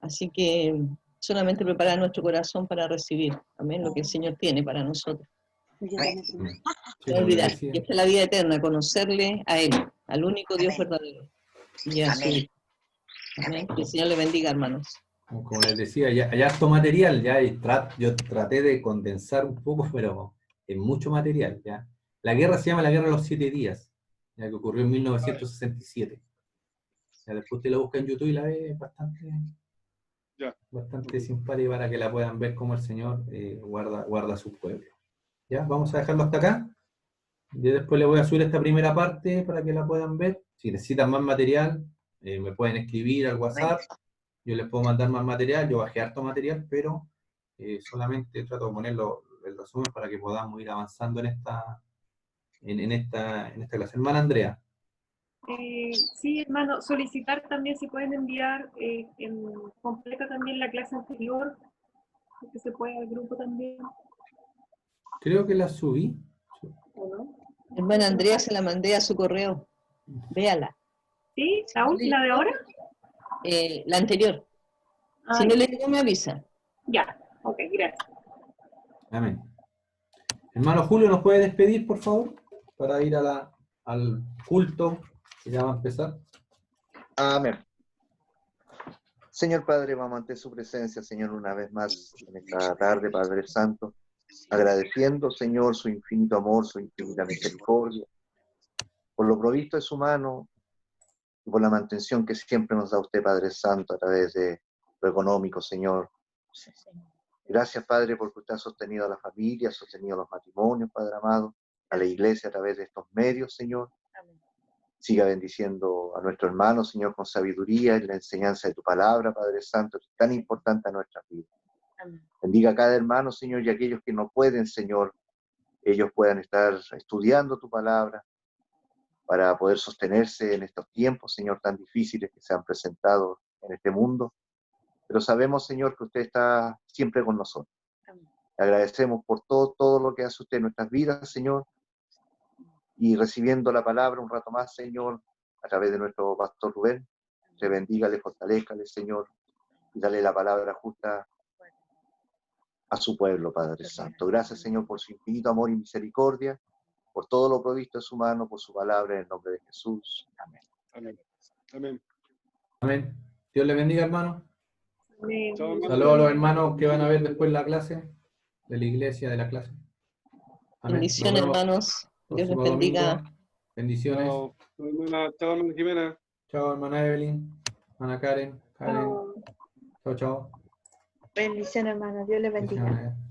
así que solamente preparar nuestro corazón para recibir, amén, lo que el Señor tiene para nosotros. No olvidar, que esta es la vida eterna, conocerle a Él, al único Dios verdadero, y a su Hijo. Amén. Que el Señor le bendiga, hermanos. Como les decía, ya harto material, ya yo traté de condensar un poco, pero es mucho material, ya. La guerra se llama la Guerra de los 7 días, ya que ocurrió en 1967. Ya después usted la busca en YouTube y la ve bastante simpática para que la puedan ver cómo el Señor guarda a su pueblo. Ya, vamos a dejarlo hasta acá. Yo después le voy a subir esta primera parte para que la puedan ver. Si necesitan más material, me pueden escribir al WhatsApp. Yo les puedo mandar más material. Yo bajé harto material, pero solamente trato de ponerlo el resumen para que podamos ir avanzando en esta clase. Hermana Andrea. Sí, hermano, solicitar también si pueden enviar completa también la clase anterior, que se puede al grupo también. Creo que la subí. ¿O no? Hermana Andrea, se la mandé a su correo. Véala. ¿Sí? ¿La de ahora? La anterior. Si no le digo, me avisa. Ya, ok, gracias. Amén. Hermano Julio, ¿nos puede despedir, por favor? Para ir al culto que ya va a empezar. Amén. Señor Padre, vamos ante su presencia, Señor, una vez más en esta tarde, Padre Santo, agradeciendo, Señor, su infinito amor, su infinita misericordia, por lo provisto de su mano y por la mantención que siempre nos da usted, Padre Santo, a través de lo económico, Señor. Gracias, Padre, porque usted ha sostenido a la familia, ha sostenido los matrimonios, Padre amado, a la iglesia a través de estos medios, Señor. Siga bendiciendo a nuestro hermano, Señor, con sabiduría en la enseñanza de tu palabra, Padre Santo, que es tan importante a nuestras vidas. Bendiga a cada hermano, Señor, y a aquellos que no pueden, Señor, ellos puedan estar estudiando tu palabra para poder sostenerse en estos tiempos, Señor, tan difíciles que se han presentado en este mundo. Pero sabemos, Señor, que usted está siempre con nosotros. Le agradecemos por todo lo que hace usted en nuestras vidas, Señor, y recibiendo la palabra un rato más, Señor, a través de nuestro pastor Rubén. Le bendiga, le fortalezca, Señor, y dale la palabra justa a su pueblo, Padre Santo. Gracias, Señor, por su infinito amor y misericordia, por todo lo provisto de su mano, por su palabra, en el nombre de Jesús. Amén. Amén. Amén. Amén. Dios le bendiga, hermano. Amén. Saludos a los hermanos que van a ver después la clase, de la iglesia, de la clase. Amén. Bendiciones, hermanos. Dios les bendiga. Domingo. Bendiciones. Chao, hermana Jimena. Chao, hermana Evelyn. Hermana Karen. Chao, chao. Bendición, hermano. Dios le bendiga. Bendiciones.